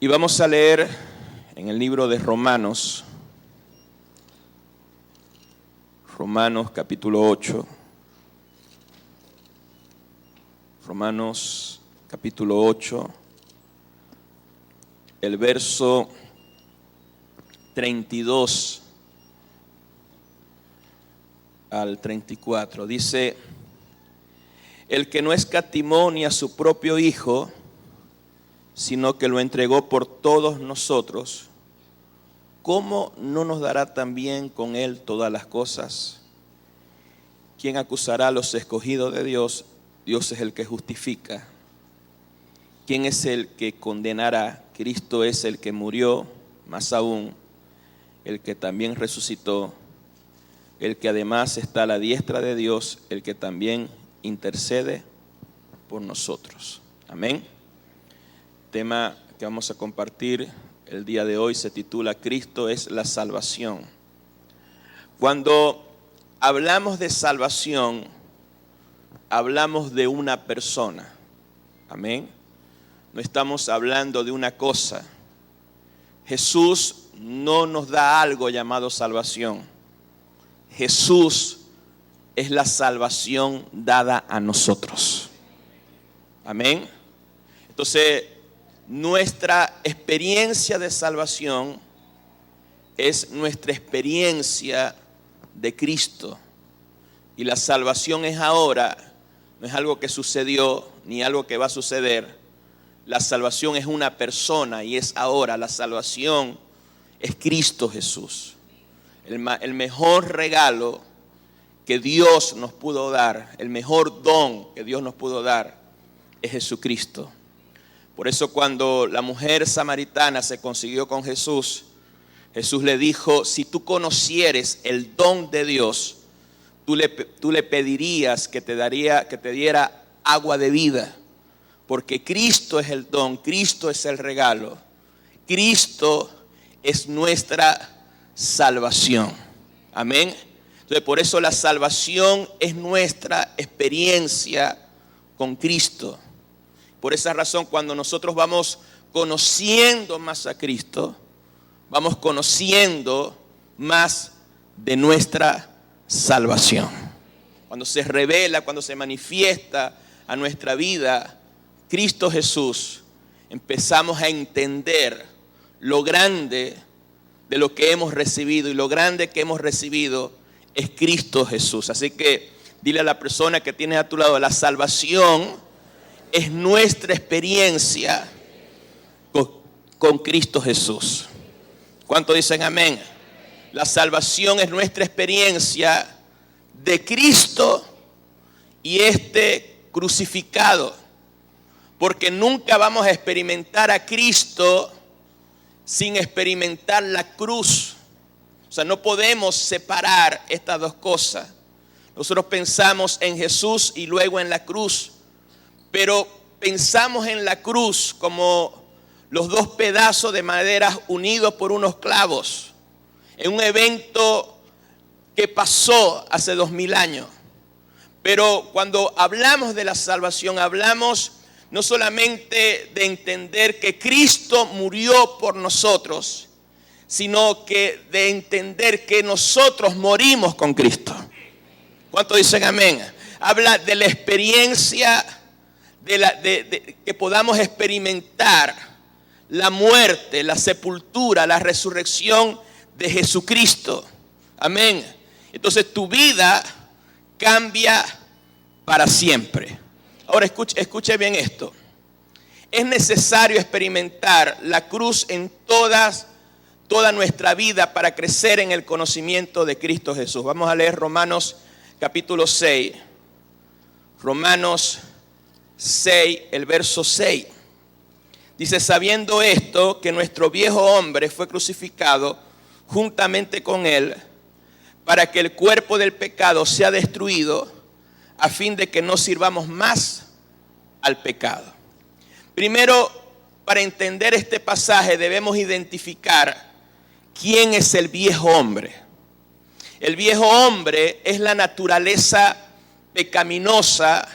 Y vamos a leer en el libro de Romanos, capítulo 8. Romanos capítulo 8, el verso 32 al 34. Dice: el que no escatimó ni a su propio Hijo, sino que lo entregó por todos nosotros, ¿cómo no nos dará también con él todas las cosas? ¿Quién acusará a los escogidos de Dios? Dios es el que justifica. ¿Quién es el que condenará? Cristo es el que murió, más aún, el que también resucitó, el que además está a la diestra de Dios, el que también intercede por nosotros. Amén. El tema que vamos a compartir el día de hoy se titula Cristo es la salvación. Cuando hablamos de salvación, hablamos de una persona. Amén. No estamos hablando de una cosa. Jesús no nos da algo llamado salvación. Jesús es la salvación dada a nosotros. Amén. Entonces, nuestra experiencia de salvación es nuestra experiencia de Cristo. Y la salvación es ahora, no es algo que sucedió ni algo que va a suceder. La salvación es una persona y es ahora. La salvación es Cristo Jesús. El mejor regalo que Dios nos pudo dar, el mejor don que Dios nos pudo dar es Jesucristo. Por eso cuando la mujer samaritana se consiguió con Jesús, Jesús le dijo: si tú conocieres el don de Dios, tú le pedirías que te diera agua de vida. Porque Cristo es el don, Cristo es el regalo, Cristo es nuestra salvación. Amén. Entonces, por eso la salvación es nuestra experiencia con Cristo. Por esa razón, cuando nosotros vamos conociendo más a Cristo, vamos conociendo más de nuestra salvación. Cuando se revela, cuando se manifiesta a nuestra vida Cristo Jesús, empezamos a entender lo grande de lo que hemos recibido, y lo grande que hemos recibido es Cristo Jesús. Así que dile a la persona que tienes a tu lado: la salvación es nuestra experiencia con Cristo Jesús. ¿Cuántos dicen amén? La salvación es nuestra experiencia de Cristo y crucificado. Porque nunca vamos a experimentar a Cristo sin experimentar la cruz. O sea, no podemos separar estas dos cosas. Nosotros pensamos en Jesús y luego en la cruz. Pero pensamos en la cruz como los dos pedazos de madera unidos por unos clavos, en un evento que pasó hace 2000 años. Pero cuando hablamos de la salvación, hablamos no solamente de entender que Cristo murió por nosotros, sino que de entender que nosotros morimos con Cristo. ¿Cuántos dicen amén? Habla de la experiencia que podamos experimentar la muerte, la sepultura, la resurrección de Jesucristo. Amén. Entonces tu vida cambia para siempre. Ahora escuche bien esto. Es necesario experimentar la cruz en toda nuestra vida para crecer en el conocimiento de Cristo Jesús. Vamos a leer Romanos capítulo 6. Romanos 6, el verso 6. Dice: sabiendo esto, que nuestro viejo hombre fue crucificado juntamente con él, para que el cuerpo del pecado sea destruido, a fin de que no sirvamos más al pecado. Primero, para entender este pasaje debemos identificar quién es el viejo hombre. El viejo hombre es la naturaleza pecaminosa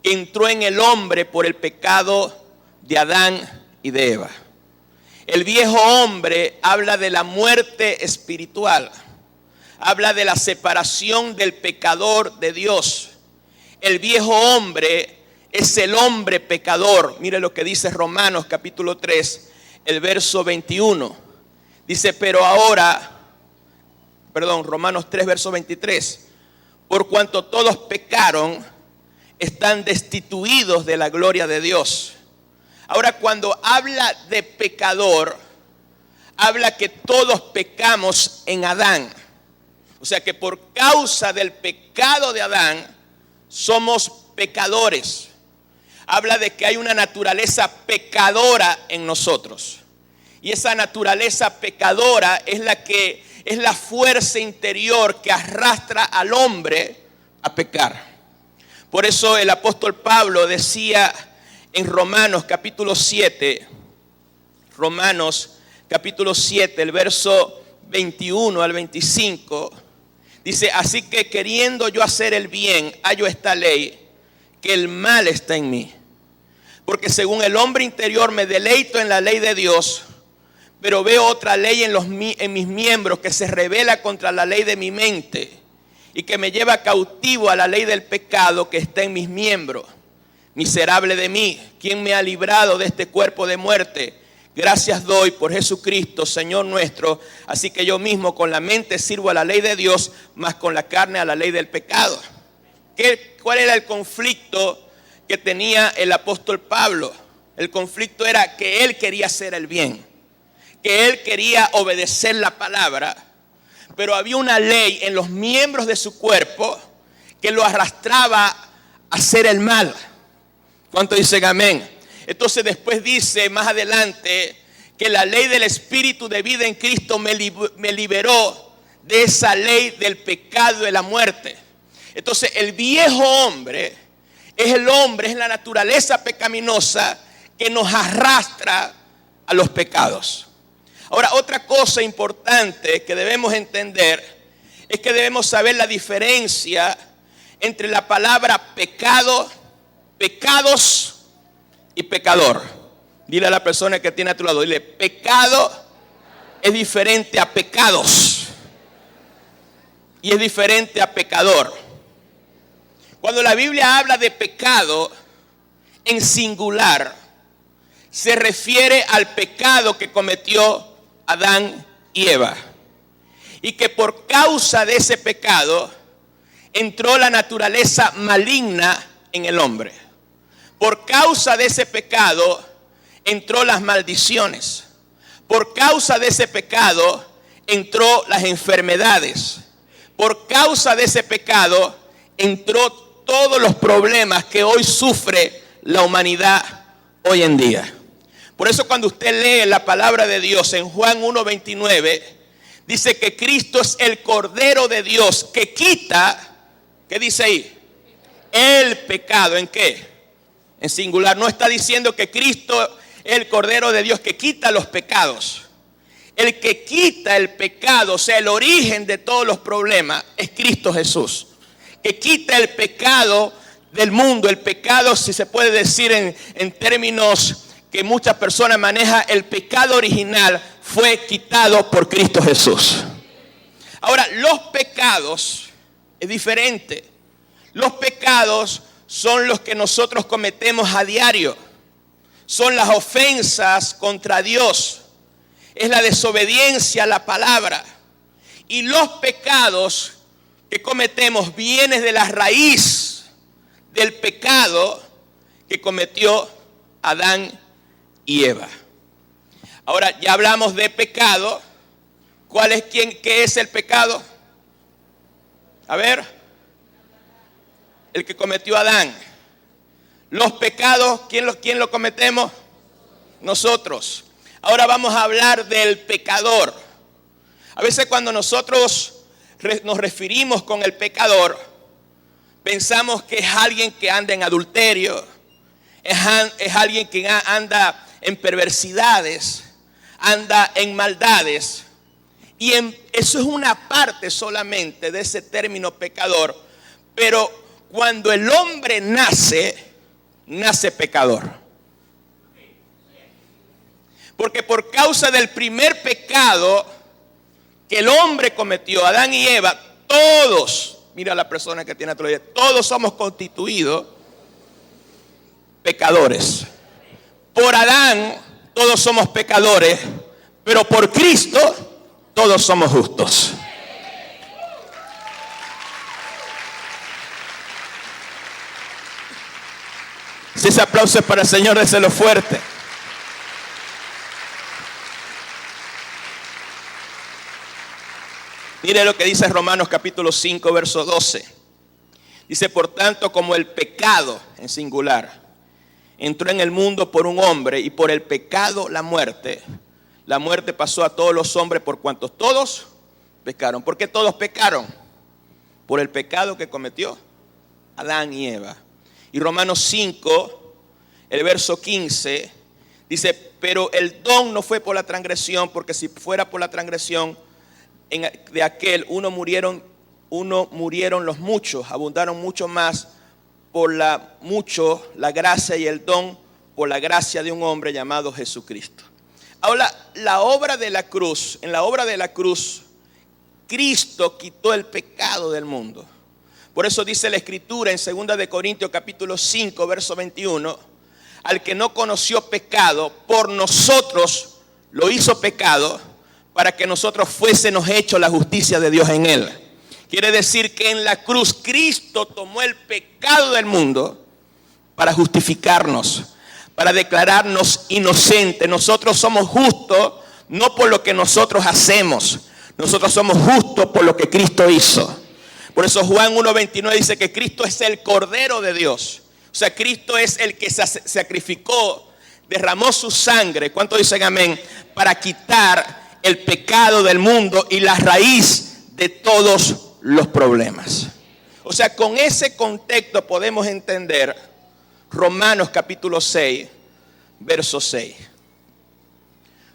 que entró en el hombre por el pecado de Adán y de Eva. El viejo hombre habla de la muerte espiritual. Habla de la separación del pecador de Dios. El viejo hombre es el hombre pecador. Mire lo que dice Romanos capítulo 3, el verso 21. Dice, Romanos 3, verso 23. Por cuanto todos pecaron, están destituidos de la gloria de Dios. Ahora, cuando habla de pecador, habla que todos pecamos en Adán. O sea que por causa del pecado de Adán, somos pecadores. Habla de que hay una naturaleza pecadora en nosotros. Y esa naturaleza pecadora es la fuerza interior que arrastra al hombre a pecar. Por eso el apóstol Pablo decía en Romanos capítulo 7, el verso 21 al 25, dice, así que queriendo yo hacer el bien, hallo esta ley, que el mal está en mí. Porque según el hombre interior me deleito en la ley de Dios, pero veo otra ley en mis miembros que se rebela contra la ley de mi mente y que me lleva cautivo a la ley del pecado que está en mis miembros. Miserable de mí, ¿quién me ha librado de este cuerpo de muerte? Gracias doy por Jesucristo, Señor nuestro. Así que yo mismo con la mente sirvo a la ley de Dios, mas con la carne a la ley del pecado. ¿Cuál era el conflicto que tenía el apóstol Pablo? El conflicto era que él quería hacer el bien, que él quería obedecer la palabra, pero había una ley en los miembros de su cuerpo que lo arrastraba a hacer el mal. ¿Cuánto dicen amén? Entonces después dice más adelante que la ley del Espíritu de vida en Cristo me liberó de esa ley del pecado y de la muerte. Entonces el viejo hombre es la naturaleza pecaminosa que nos arrastra a los pecados. Ahora, otra cosa importante que debemos entender es que debemos saber la diferencia entre la palabra pecado, pecados y pecador. Dile a la persona que tiene a tu lado, dile, pecado es diferente a pecados y es diferente a pecador. Cuando la Biblia habla de pecado en singular, se refiere al pecado que cometió Adán y Eva. Y que por causa de ese pecado entró la naturaleza maligna en el hombre. Por causa de ese pecado entró las maldiciones. Por causa de ese pecado entró las enfermedades. Por causa de ese pecado entró todos los problemas que hoy sufre la humanidad hoy en día. Por eso cuando usted lee la palabra de Dios en Juan 1:29, dice que Cristo es el Cordero de Dios que quita, ¿qué dice ahí? El pecado. ¿En qué? En singular. No está diciendo que Cristo es el Cordero de Dios que quita los pecados. El que quita el pecado, o sea, el origen de todos los problemas, es Cristo Jesús. Que quita el pecado del mundo. El pecado, si se puede decir en términos que muchas personas manejan, el pecado original fue quitado por Cristo Jesús. Ahora, los pecados es diferente. Los pecados son los que nosotros cometemos a diario. Son las ofensas contra Dios. Es la desobediencia a la palabra. Y los pecados que cometemos vienen de la raíz del pecado que cometió Adán y Eva. Ahora, ya hablamos de pecado. ¿Qué es el pecado? A ver. El que cometió Adán. Los pecados, ¿quién lo cometemos? Nosotros. Ahora vamos a hablar del pecador. A veces cuando nosotros nos referimos con el pecador, pensamos que es alguien que anda en adulterio, es alguien que anda en perversidades, anda en maldades. Y eso es una parte solamente de ese término pecador. Pero cuando el hombre nace pecador. Porque por causa del primer pecado que el hombre cometió, Adán y Eva, todos, mira a la persona que tiene a tu lado, todos somos constituidos pecadores. Por Adán todos somos pecadores, pero por Cristo todos somos justos. Si ese aplauso es para el Señor, déselo fuerte. Mire lo que dice Romanos capítulo 5, verso 12. Dice, por tanto, como el pecado, en singular, entró en el mundo por un hombre y por el pecado la muerte pasó a todos los hombres por cuantos todos pecaron. ¿Por qué todos pecaron? Por el pecado que cometió Adán y Eva. Y Romanos 5, el verso 15, dice, pero el don no fue por la transgresión, porque si fuera por la transgresión de aquel, uno murieron los muchos, abundaron mucho más por la gracia y el don por la gracia de un hombre llamado Jesucristo. Ahora, en la obra de la cruz, Cristo quitó el pecado del mundo. Por eso dice la Escritura en 2 de Corintios capítulo 5, verso 21, al que no conoció pecado, por nosotros lo hizo pecado, para que nosotros fuésemos hechos la justicia de Dios en él. Quiere decir que en la cruz Cristo tomó el pecado del mundo para justificarnos, para declararnos inocentes. Nosotros somos justos no por lo que nosotros hacemos, nosotros somos justos por lo que Cristo hizo. Por eso Juan 1:29 dice que Cristo es el Cordero de Dios. O sea, Cristo es el que se sacrificó, derramó su sangre. ¿Cuántos dicen amén? Para quitar el pecado del mundo y la raíz de todos los problemas. O sea, con ese contexto podemos entender Romanos capítulo 6, verso 6.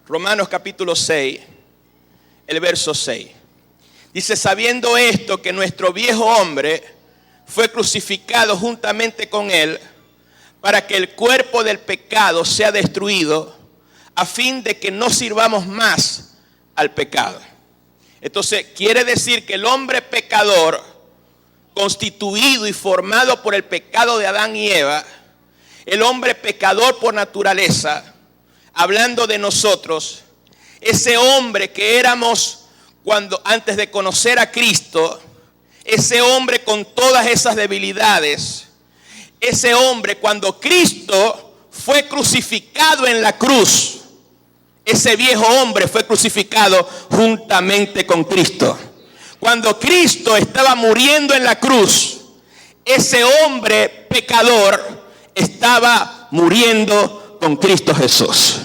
Romanos capítulo 6, el verso 6. Dice, sabiendo esto, que nuestro viejo hombre fue crucificado juntamente con él, para que el cuerpo del pecado sea destruido, a fin de que no sirvamos más al pecado. Entonces, quiere decir que el hombre pecador, constituido y formado por el pecado de Adán y Eva, el hombre pecador por naturaleza, hablando de nosotros, ese hombre que éramos antes de conocer a Cristo, ese hombre con todas esas debilidades, ese hombre cuando Cristo fue crucificado en la cruz, ese viejo hombre fue crucificado juntamente con Cristo. Cuando Cristo estaba muriendo en la cruz, ese hombre pecador estaba muriendo con Cristo Jesús.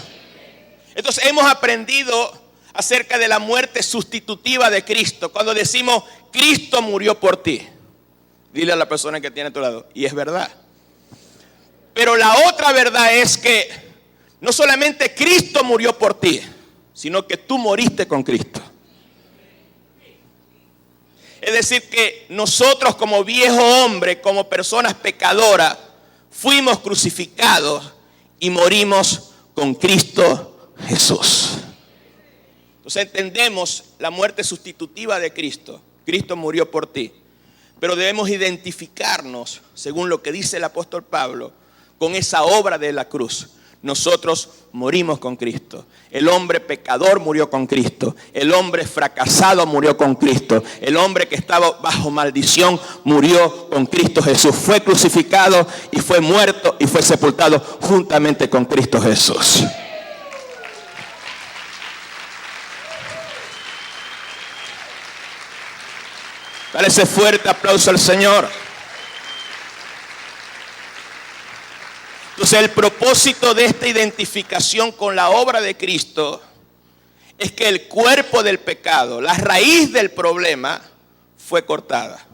Entonces hemos aprendido acerca de la muerte sustitutiva de Cristo. Cuando decimos, Cristo murió por ti. Dile a la persona que tiene a tu lado, y es verdad. Pero la otra verdad es que no solamente Cristo murió por ti, sino que tú moriste con Cristo. Es decir, que nosotros como viejo hombre, como personas pecadoras, fuimos crucificados y morimos con Cristo Jesús. Entonces entendemos la muerte sustitutiva de Cristo. Cristo murió por ti. Pero debemos identificarnos, según lo que dice el apóstol Pablo, con esa obra de la cruz. Nosotros morimos con Cristo. El hombre pecador murió con Cristo. El hombre fracasado murió con Cristo. El hombre que estaba bajo maldición murió con Cristo Jesús. Fue crucificado y fue muerto y fue sepultado juntamente con Cristo Jesús. Dale ese fuerte aplauso al Señor. Entonces el propósito de esta identificación con la obra de Cristo es que el cuerpo del pecado, la raíz del problema, fue cortada.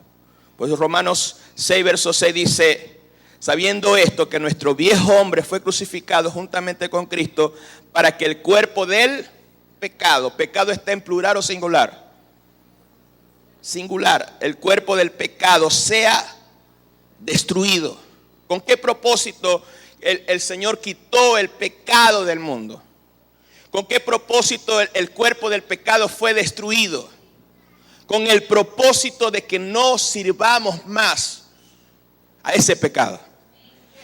Pues Romanos 6, verso 6 dice, sabiendo esto, que nuestro viejo hombre fue crucificado juntamente con Cristo, para que el cuerpo del pecado está en plural o singular, el cuerpo del pecado sea destruido. ¿Con qué propósito el Señor quitó el pecado del mundo? ¿Con qué propósito el cuerpo del pecado fue destruido? Con el propósito de que no sirvamos más a ese pecado.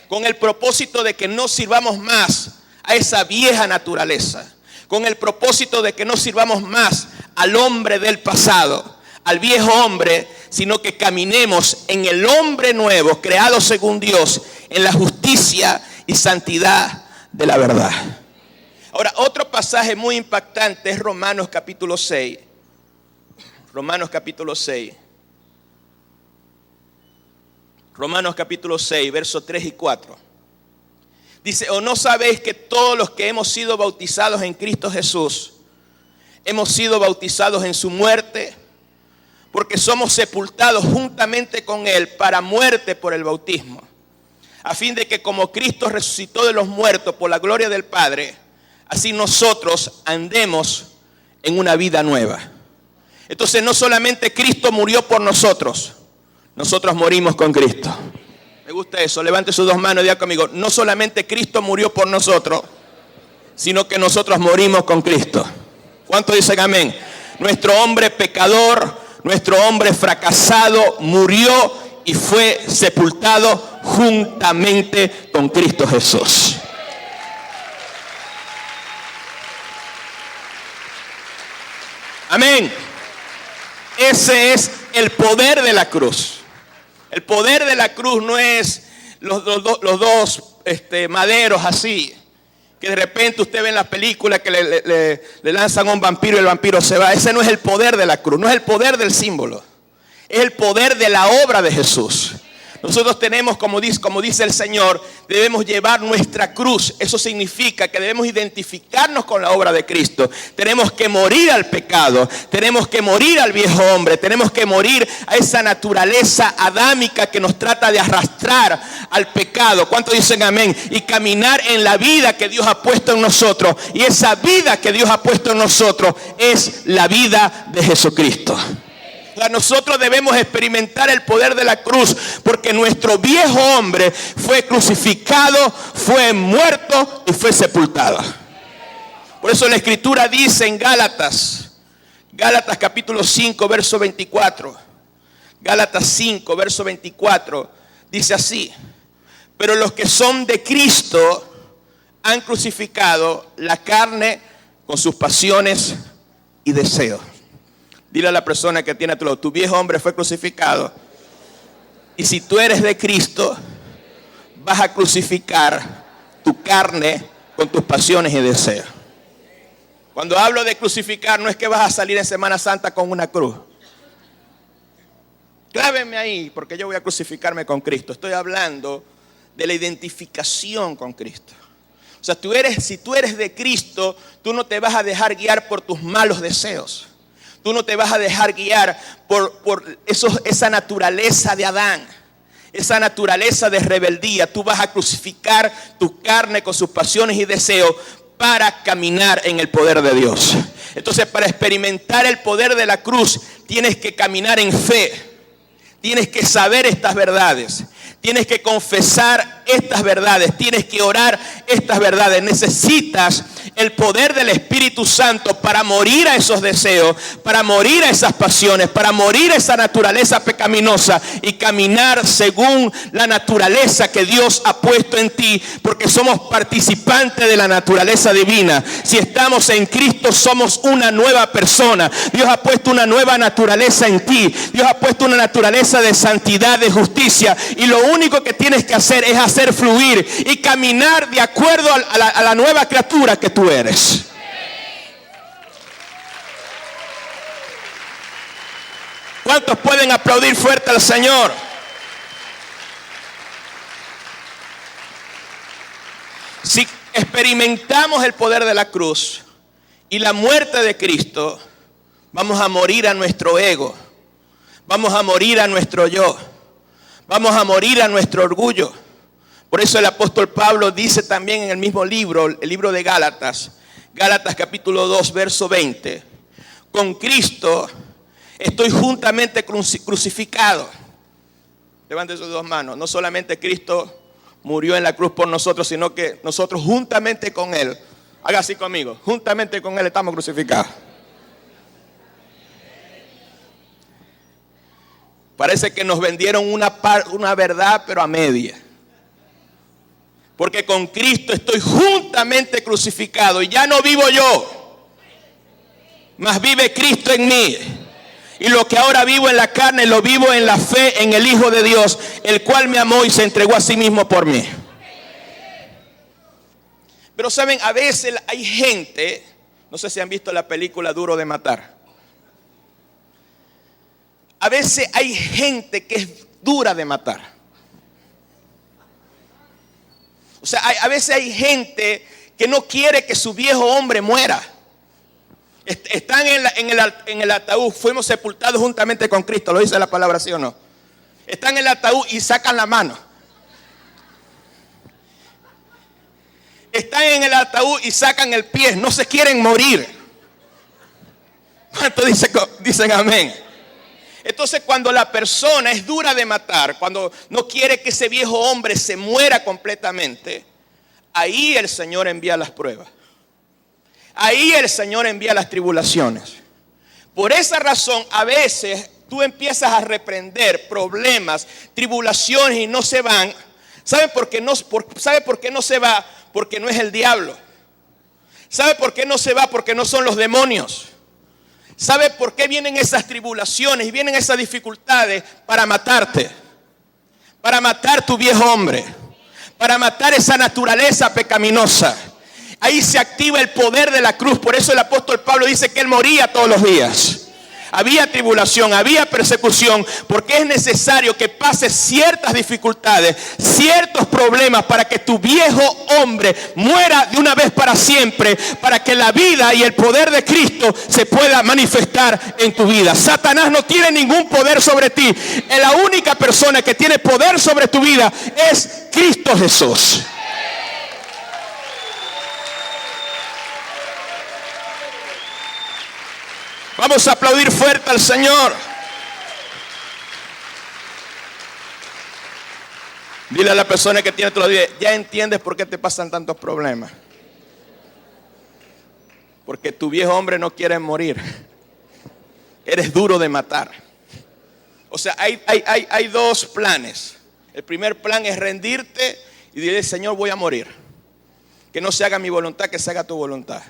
Con el propósito de que no sirvamos más a esa vieja naturaleza. Con el propósito de que no sirvamos más al hombre del pasado, al viejo hombre, sino que caminemos en el hombre nuevo, creado según Dios, en la justicia y santidad de la verdad. Ahora, otro pasaje muy impactante es Romanos capítulo 6. Romanos capítulo 6. Romanos capítulo 6, versos 3 y 4. Dice, ¿o no sabéis que todos los que hemos sido bautizados en Cristo Jesús, hemos sido bautizados en su muerte? Porque somos sepultados juntamente con Él para muerte por el bautismo, a fin de que como Cristo resucitó de los muertos por la gloria del Padre, así nosotros andemos en una vida nueva. Entonces no solamente Cristo murió por nosotros, nosotros morimos con Cristo. Me gusta eso, levante sus dos manos y diga conmigo, no solamente Cristo murió por nosotros, sino que nosotros morimos con Cristo. ¿Cuántos dicen amén? Nuestro hombre pecador, nuestro hombre fracasado murió y fue sepultado juntamente con Cristo Jesús. Amén. Ese es el poder de la cruz. El poder de la cruz no es los dos maderos así, que de repente usted ve en la película que le lanzan a un vampiro y el vampiro se va. Ese no es el poder de la cruz, no es el poder del símbolo. Es el poder de la obra de Jesús. Nosotros tenemos, como dice el Señor, debemos llevar nuestra cruz. Eso significa que debemos identificarnos con la obra de Cristo. Tenemos que morir al pecado. Tenemos que morir al viejo hombre. Tenemos que morir a esa naturaleza adámica que nos trata de arrastrar al pecado. ¿Cuántos dicen amén? Y caminar en la vida que Dios ha puesto en nosotros. Y esa vida que Dios ha puesto en nosotros es la vida de Jesucristo. Nosotros debemos experimentar el poder de la cruz, porque nuestro viejo hombre fue crucificado, fue muerto y fue sepultado. Por eso la Escritura dice en Gálatas capítulo 5, verso 24. Gálatas 5, verso 24, dice así: pero los que son de Cristo han crucificado la carne con sus pasiones y deseos. Dile a la persona que tiene a tu lado, tu viejo hombre fue crucificado. Y si tú eres de Cristo, vas a crucificar tu carne con tus pasiones y deseos. Cuando hablo de crucificar, no es que vas a salir en Semana Santa con una cruz. Clávenme ahí, porque yo voy a crucificarme con Cristo. Estoy hablando de la identificación con Cristo. O sea, si tú eres de Cristo, tú no te vas a dejar guiar por tus malos deseos. Tú no te vas a dejar guiar por esa naturaleza de Adán, esa naturaleza de rebeldía. Tú vas a crucificar tu carne con sus pasiones y deseos para caminar en el poder de Dios. Entonces, para experimentar el poder de la cruz, tienes que caminar en fe. Tienes que saber estas verdades. Tienes que confesar estas verdades. Tienes que orar estas verdades. Necesitas el poder del Espíritu Santo para morir a esos deseos, para morir a esas pasiones, para morir a esa naturaleza pecaminosa y caminar según la naturaleza que Dios ha puesto en ti, porque somos participantes de la naturaleza divina. Si estamos en Cristo, somos una nueva persona. Dios ha puesto una nueva naturaleza en ti. Dios ha puesto una naturaleza de santidad, de justicia, y lo único que tienes que hacer es hacer fluir y caminar de acuerdo a la nueva criatura que tú eres. ¿Cuántos pueden aplaudir fuerte al Señor? Si experimentamos el poder de la cruz y la muerte de Cristo, vamos a morir a nuestro ego, vamos a morir a nuestro yo, vamos a morir a nuestro orgullo. Por eso el apóstol Pablo dice también en el mismo libro, el libro de Gálatas, Gálatas capítulo 2, verso 20: con Cristo estoy juntamente crucificado. Levante sus dos manos. No solamente Cristo murió en la cruz por nosotros, sino que nosotros juntamente con Él Haga así conmigo. Juntamente con Él estamos crucificados. Parece que nos vendieron una verdad, pero a media. Porque con Cristo estoy juntamente crucificado y ya no vivo yo, mas vive Cristo en mí. Y lo que ahora vivo en la carne, lo vivo en la fe en el Hijo de Dios, el cual me amó y se entregó a sí mismo por mí. Pero saben, a veces hay gente, no sé si han visto la película Duro de Matar. A veces hay gente que es dura de matar. O sea, a veces hay gente que no quiere que su viejo hombre muera. Están en el ataúd, fuimos sepultados juntamente con Cristo, ¿lo dice la palabra, sí o no? Están en el ataúd y sacan la mano. Están en el ataúd y sacan el pie, no se quieren morir. ¿Cuántos dicen amén? Entonces, cuando la persona es dura de matar, cuando no quiere que ese viejo hombre se muera completamente, ahí el Señor envía las pruebas. Ahí el Señor envía las tribulaciones. Por esa razón, a veces tú empiezas a reprender problemas, tribulaciones y no se van. ¿Sabe por qué no se va? Porque no es el diablo. ¿Sabe por qué no se va? Porque no son los demonios. ¿Sabe por qué vienen esas tribulaciones y vienen esas dificultades? Para matarte. Para matar tu viejo hombre. Para matar esa naturaleza pecaminosa. Ahí se activa el poder de la cruz. Por eso el apóstol Pablo dice que él moría todos los días. Había tribulación, había persecución, porque es necesario que pases ciertas dificultades, ciertos problemas para que tu viejo hombre muera de una vez para siempre, para que la vida y el poder de Cristo se pueda manifestar en tu vida. Satanás no tiene ningún poder sobre ti. La única persona que tiene poder sobre tu vida es Cristo Jesús. Vamos a aplaudir fuerte al Señor. Dile a la persona que tiene todo el día, ya entiendes por qué te pasan tantos problemas. Porque tu viejo hombre no quiere morir. Eres duro de matar. O sea, hay dos planes. El primer plan es rendirte y decirle, Señor, voy a morir. Que no se haga mi voluntad, que se haga tu voluntad.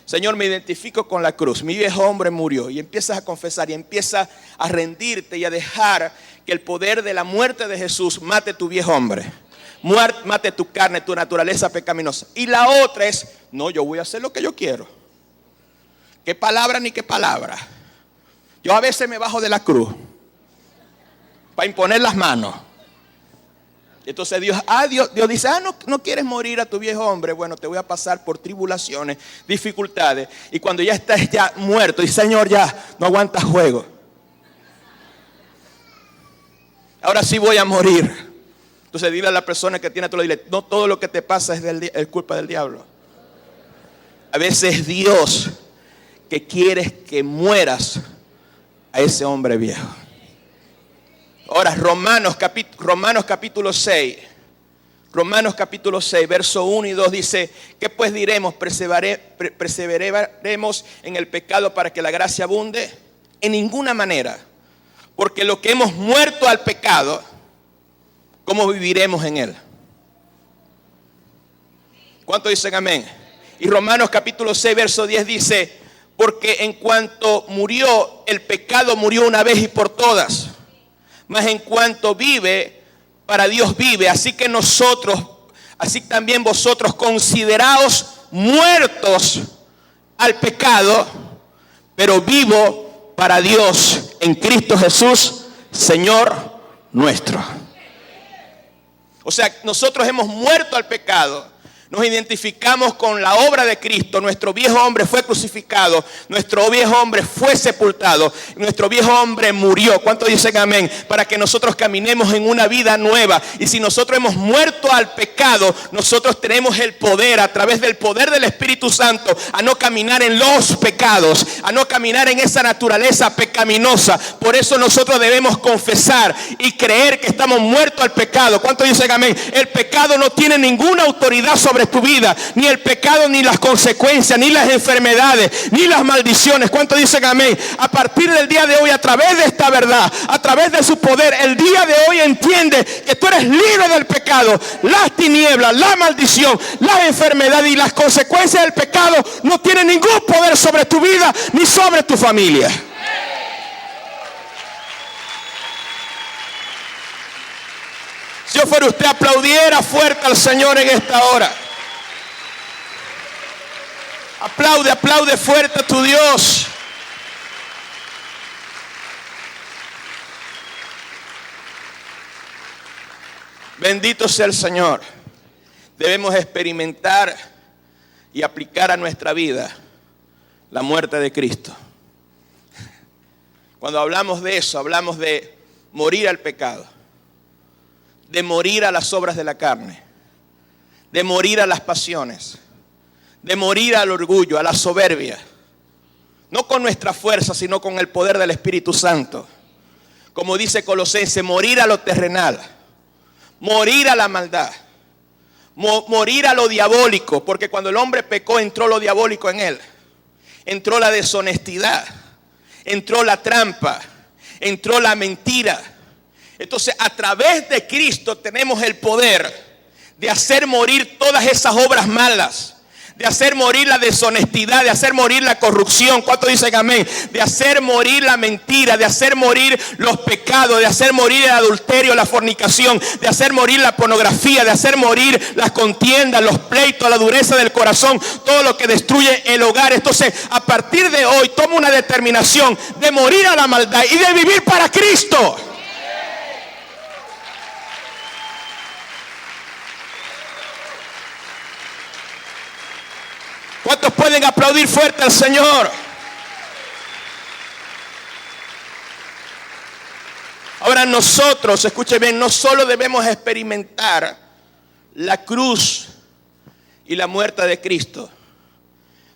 Señor, me identifico con la cruz. Mi viejo hombre murió. Y empiezas a confesar y empiezas a rendirte y a dejar que el poder de la muerte de Jesús mate tu viejo hombre. Mate tu carne, tu naturaleza pecaminosa. Y la otra es, no, yo voy a hacer lo que yo quiero. ¿Qué palabra ni qué palabra? Yo a veces me bajo de la cruz para imponer las manos. Entonces Dios dice, no quieres morir a tu viejo hombre. Bueno, te voy a pasar por tribulaciones, dificultades. Y cuando ya estás ya muerto, y Señor, ya no aguantas juego. Ahora sí voy a morir. Entonces dile a la persona que tiene a tu lado, dile, no todo lo que te pasa es culpa del diablo. A veces es Dios que quiere que mueras a ese hombre viejo. Ahora, Romanos capítulo 6, verso 1 y 2 dice, ¿qué pues diremos? ¿Perseveraremos en el pecado para que la gracia abunde? En ninguna manera, porque lo que hemos muerto al pecado, ¿cómo viviremos en él? ¿Cuántos dicen amén? Y Romanos capítulo 6, verso 10 dice, porque en cuanto murió, el pecado murió una vez y por todas. Mas en cuanto vive, para Dios vive. Así también vosotros consideraos muertos al pecado, pero vivo para Dios en Cristo Jesús, Señor nuestro. O sea, nosotros hemos muerto al pecado. Nos identificamos con la obra de Cristo. Nuestro viejo hombre fue crucificado. Nuestro viejo hombre fue sepultado. Nuestro viejo hombre murió. ¿Cuántos dicen amén? Para que nosotros caminemos en una vida nueva. Y si nosotros hemos muerto al pecado, nosotros tenemos el poder, a través del poder del Espíritu Santo, a no caminar en los pecados, a no caminar en esa naturaleza pecaminosa. Por eso nosotros debemos confesar y creer que estamos muertos al pecado. ¿Cuántos dicen amén? El pecado no tiene ninguna autoridad sobre sobre tu vida, ni el pecado, ni las consecuencias, ni las enfermedades, ni las maldiciones. ¿Cuántos dicen amén? A partir del día de hoy, a través de esta verdad, a través de su poder, el día de hoy entiende que tú eres libre del pecado. Las tinieblas, la maldición, las enfermedades y las consecuencias del pecado no tienen ningún poder sobre tu vida ni sobre tu familia. Si yo fuera usted, aplaudiera fuerte al Señor en esta hora. Aplaude, aplaude fuerte a tu Dios. Bendito sea el Señor. Debemos experimentar y aplicar a nuestra vida la muerte de Cristo. Cuando hablamos de eso, hablamos de morir al pecado, de morir a las obras de la carne, de morir a las pasiones, de morir al orgullo, a la soberbia. No con nuestra fuerza, sino con el poder del Espíritu Santo. Como dice Colosenses, morir a lo terrenal, morir a la maldad, morir a lo diabólico, porque cuando el hombre pecó entró lo diabólico en él. Entró la deshonestidad, entró la trampa, entró la mentira. Entonces, a través de Cristo tenemos el poder de hacer morir todas esas obras malas, de hacer morir la deshonestidad, de hacer morir la corrupción. ¿Cuántos dicen amén? De hacer morir la mentira, de hacer morir los pecados, de hacer morir el adulterio, la fornicación, de hacer morir la pornografía, de hacer morir las contiendas, los pleitos, la dureza del corazón, todo lo que destruye el hogar. Entonces, a partir de hoy, toma una determinación de morir a la maldad y de vivir para Cristo. ¿Cuántos pueden aplaudir fuerte al Señor? Ahora nosotros, escuchen bien, no solo debemos experimentar la cruz y la muerte de Cristo.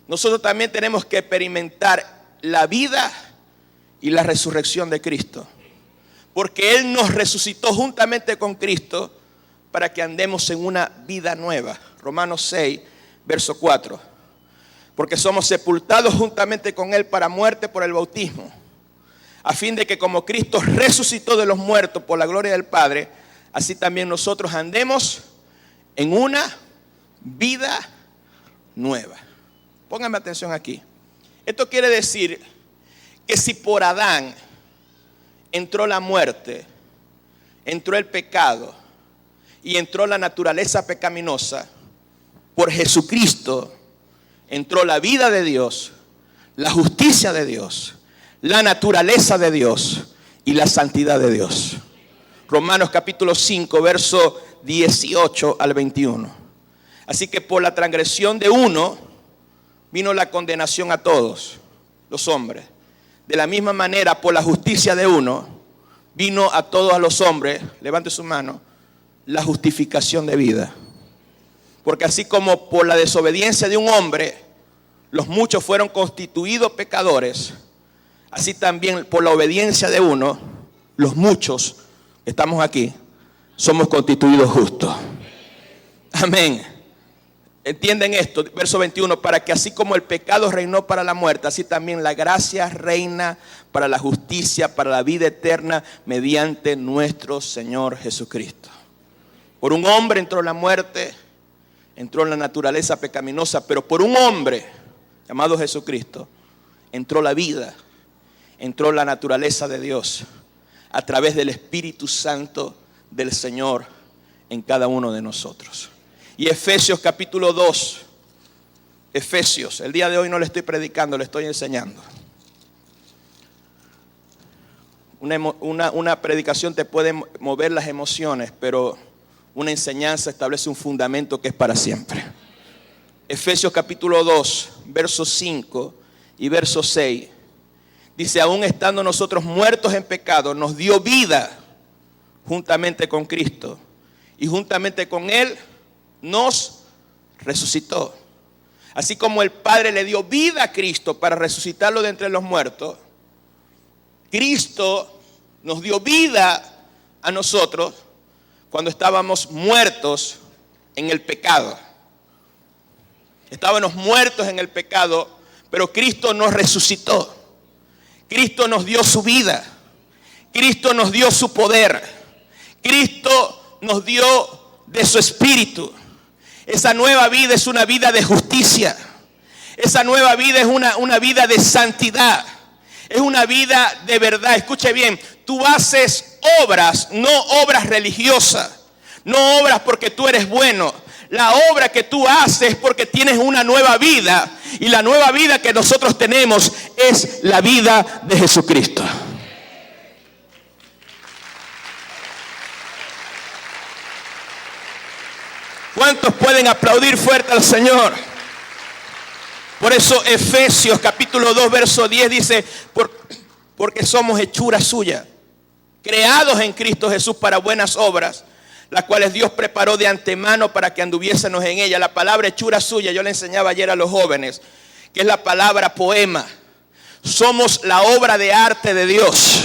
Nosotros también tenemos que experimentar la vida y la resurrección de Cristo. Porque Él nos resucitó juntamente con Cristo para que andemos en una vida nueva. Romanos 6, verso 4. Porque somos sepultados juntamente con Él para muerte por el bautismo, a fin de que como Cristo resucitó de los muertos por la gloria del Padre, así también nosotros andemos en una vida nueva. Pónganme atención aquí. Esto quiere decir que si por Adán entró la muerte, entró el pecado y entró la naturaleza pecaminosa, por Jesucristo entró la vida de Dios, la justicia de Dios, la naturaleza de Dios y la santidad de Dios. Romanos capítulo 5, verso 18 al 21. Así que por la transgresión de uno vino la condenación a todos los hombres. De la misma manera, por la justicia de uno vino a todos los hombres, levante su mano, la justificación de vida. Porque así como por la desobediencia de un hombre los muchos fueron constituidos pecadores, así también por la obediencia de uno los muchos que estamos aquí somos constituidos justos. Amén. ¿Entienden esto? Verso 21, para que así como el pecado reinó para la muerte, así también la gracia reina para la justicia, para la vida eterna, mediante nuestro Señor Jesucristo. Por un hombre entró la muerte, entró la naturaleza pecaminosa, pero por un hombre llamado Jesucristo entró la vida, entró la naturaleza de Dios a través del Espíritu Santo del Señor en cada uno de nosotros. Y Efesios capítulo 2, Efesios, el día de hoy no le estoy predicando, le estoy enseñando. Una predicación te puede mover las emociones, pero una enseñanza establece un fundamento que es para siempre. Efesios capítulo 2, versos 5 y verso 6. Dice, aún estando nosotros muertos en pecado, nos dio vida juntamente con Cristo. Y juntamente con Él nos resucitó. Así como el Padre le dio vida a Cristo para resucitarlo de entre los muertos, Cristo nos dio vida a nosotros cuando estábamos muertos en el pecado. Estábamos muertos en el pecado, pero Cristo nos resucitó. Cristo nos dio su vida. Cristo nos dio su poder. Cristo nos dio de su espíritu. Esa nueva vida es una vida de justicia. Esa nueva vida es una vida de santidad. Es una vida de verdad. Escuche bien, tú haces obras, no obras religiosas. No obras porque tú eres bueno. La obra que tú haces es porque tienes una nueva vida. Y la nueva vida que nosotros tenemos es la vida de Jesucristo. ¿Cuántos pueden aplaudir fuerte al Señor? Por eso Efesios capítulo 2 verso 10 dice, porque somos hechura suya, creados en Cristo Jesús para buenas obras, las cuales Dios preparó de antemano para que anduviésemos en ella. La palabra hechura suya, yo le enseñaba ayer a los jóvenes, que es la palabra poema. Somos la obra de arte de Dios.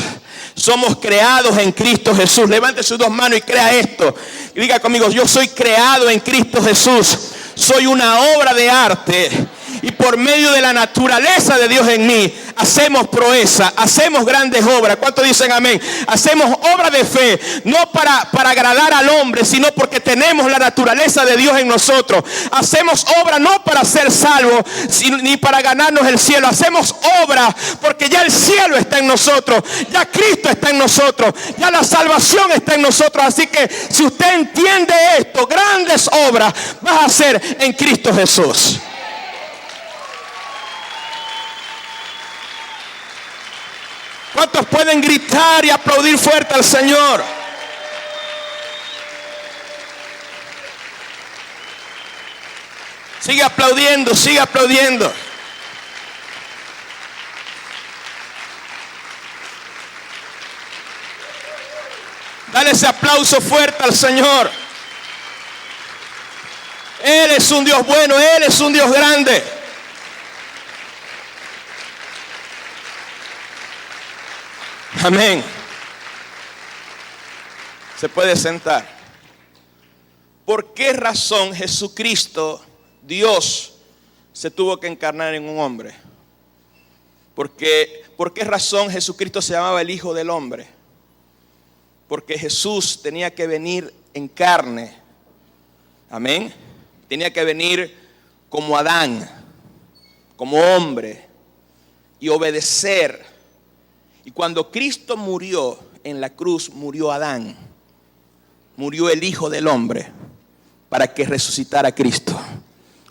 Somos creados en Cristo Jesús. Levante sus dos manos y crea esto. Y diga conmigo, yo soy creado en Cristo Jesús. Soy una obra de arte. Y por medio de la naturaleza de Dios en mí, hacemos proeza, hacemos grandes obras. ¿Cuántos dicen amén? Hacemos obra de fe, no para agradar al hombre, sino porque tenemos la naturaleza de Dios en nosotros. Hacemos obra no para ser salvos, ni para ganarnos el cielo. Hacemos obra porque ya el cielo está en nosotros, ya Cristo está en nosotros, ya la salvación está en nosotros. Así que si usted entiende esto, grandes obras vas a hacer en Cristo Jesús. ¿Cuántos pueden gritar y aplaudir fuerte al Señor? Sigue aplaudiendo, sigue aplaudiendo. Dale ese aplauso fuerte al Señor. Él es un Dios bueno, Él es un Dios grande. Amén. Se puede sentar. ¿Por qué razón Jesucristo, Dios, se tuvo que encarnar en un hombre? ¿Por qué razón Jesucristo se llamaba el Hijo del Hombre? Porque Jesús tenía que venir en carne. Amén. Tenía que venir como Adán, como hombre, y obedecer. Y cuando Cristo murió en la cruz, murió Adán, murió el Hijo del Hombre, para que resucitara Cristo.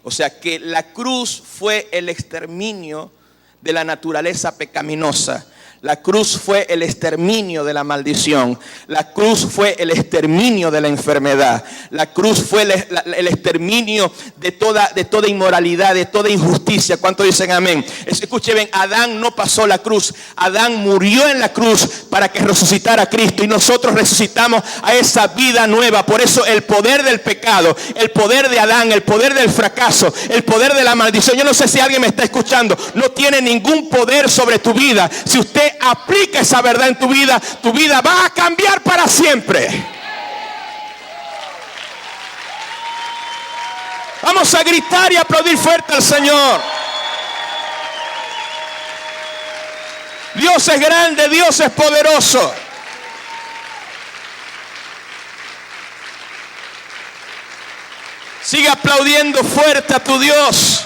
O sea que la cruz fue el exterminio de la naturaleza pecaminosa. La cruz fue el exterminio de la maldición. La cruz fue el exterminio de la enfermedad. La cruz fue el exterminio de toda inmoralidad, de toda injusticia. ¿Cuántos dicen amén? Escuchen bien, Adán no pasó la cruz. Adán murió en la cruz para que resucitara Cristo. Y nosotros resucitamos a esa vida nueva. Por eso el poder del pecado, el poder de Adán, el poder del fracaso, el poder de la maldición. Yo no sé si alguien me está escuchando. No tiene ningún poder sobre tu vida. Si usted aplica esa verdad en tu vida va a cambiar para siempre. Vamos a gritar y aplaudir fuerte al Señor. Dios es grande, Dios es poderoso. Sigue aplaudiendo fuerte a tu Dios.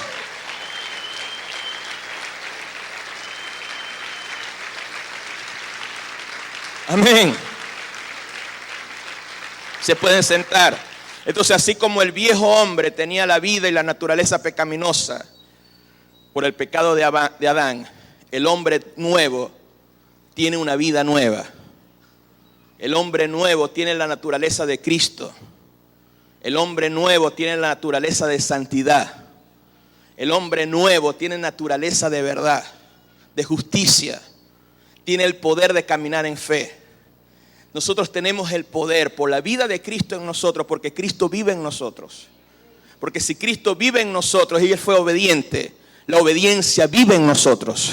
Amén. Se pueden sentar. Entonces, así como el viejo hombre tenía la vida y la naturaleza pecaminosa por el pecado de Adán, el hombre nuevo tiene una vida nueva. El hombre nuevo tiene la naturaleza de Cristo. El hombre nuevo tiene la naturaleza de santidad. El hombre nuevo tiene naturaleza de verdad, de justicia. Tiene el poder de caminar en fe. Nosotros tenemos el poder por la vida de Cristo en nosotros, porque Cristo vive en nosotros. Porque si Cristo vive en nosotros y Él fue obediente, la obediencia vive en nosotros.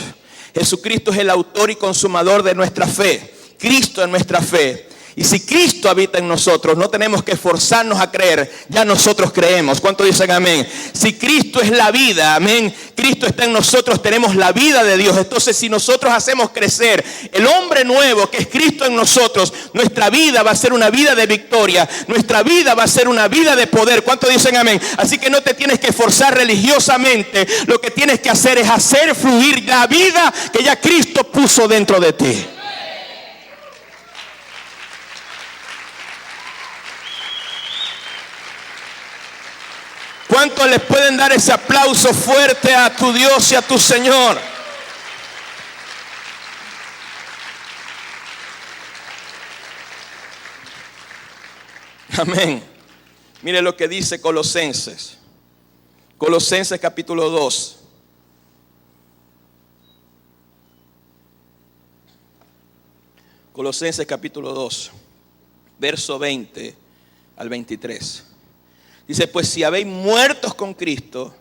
Jesucristo es el autor y consumador de nuestra fe. Cristo es nuestra fe. Y si Cristo habita en nosotros, no tenemos que esforzarnos a creer, ya nosotros creemos. ¿Cuántos dicen amén? Si Cristo es la vida, amén, Cristo está en nosotros, tenemos la vida de Dios. Entonces, si nosotros hacemos crecer el hombre nuevo que es Cristo en nosotros, nuestra vida va a ser una vida de victoria, nuestra vida va a ser una vida de poder. ¿Cuántos dicen amén? Así que no te tienes que esforzar religiosamente, lo que tienes que hacer es hacer fluir la vida que ya Cristo puso dentro de ti. ¿Cuántos les pueden dar ese aplauso fuerte a tu Dios y a tu Señor? Amén. Mire lo que dice Colosenses. Colosenses capítulo 2. Colosenses capítulo 2, verso 20 al 23. Dice, pues si habéis muertos con Cristo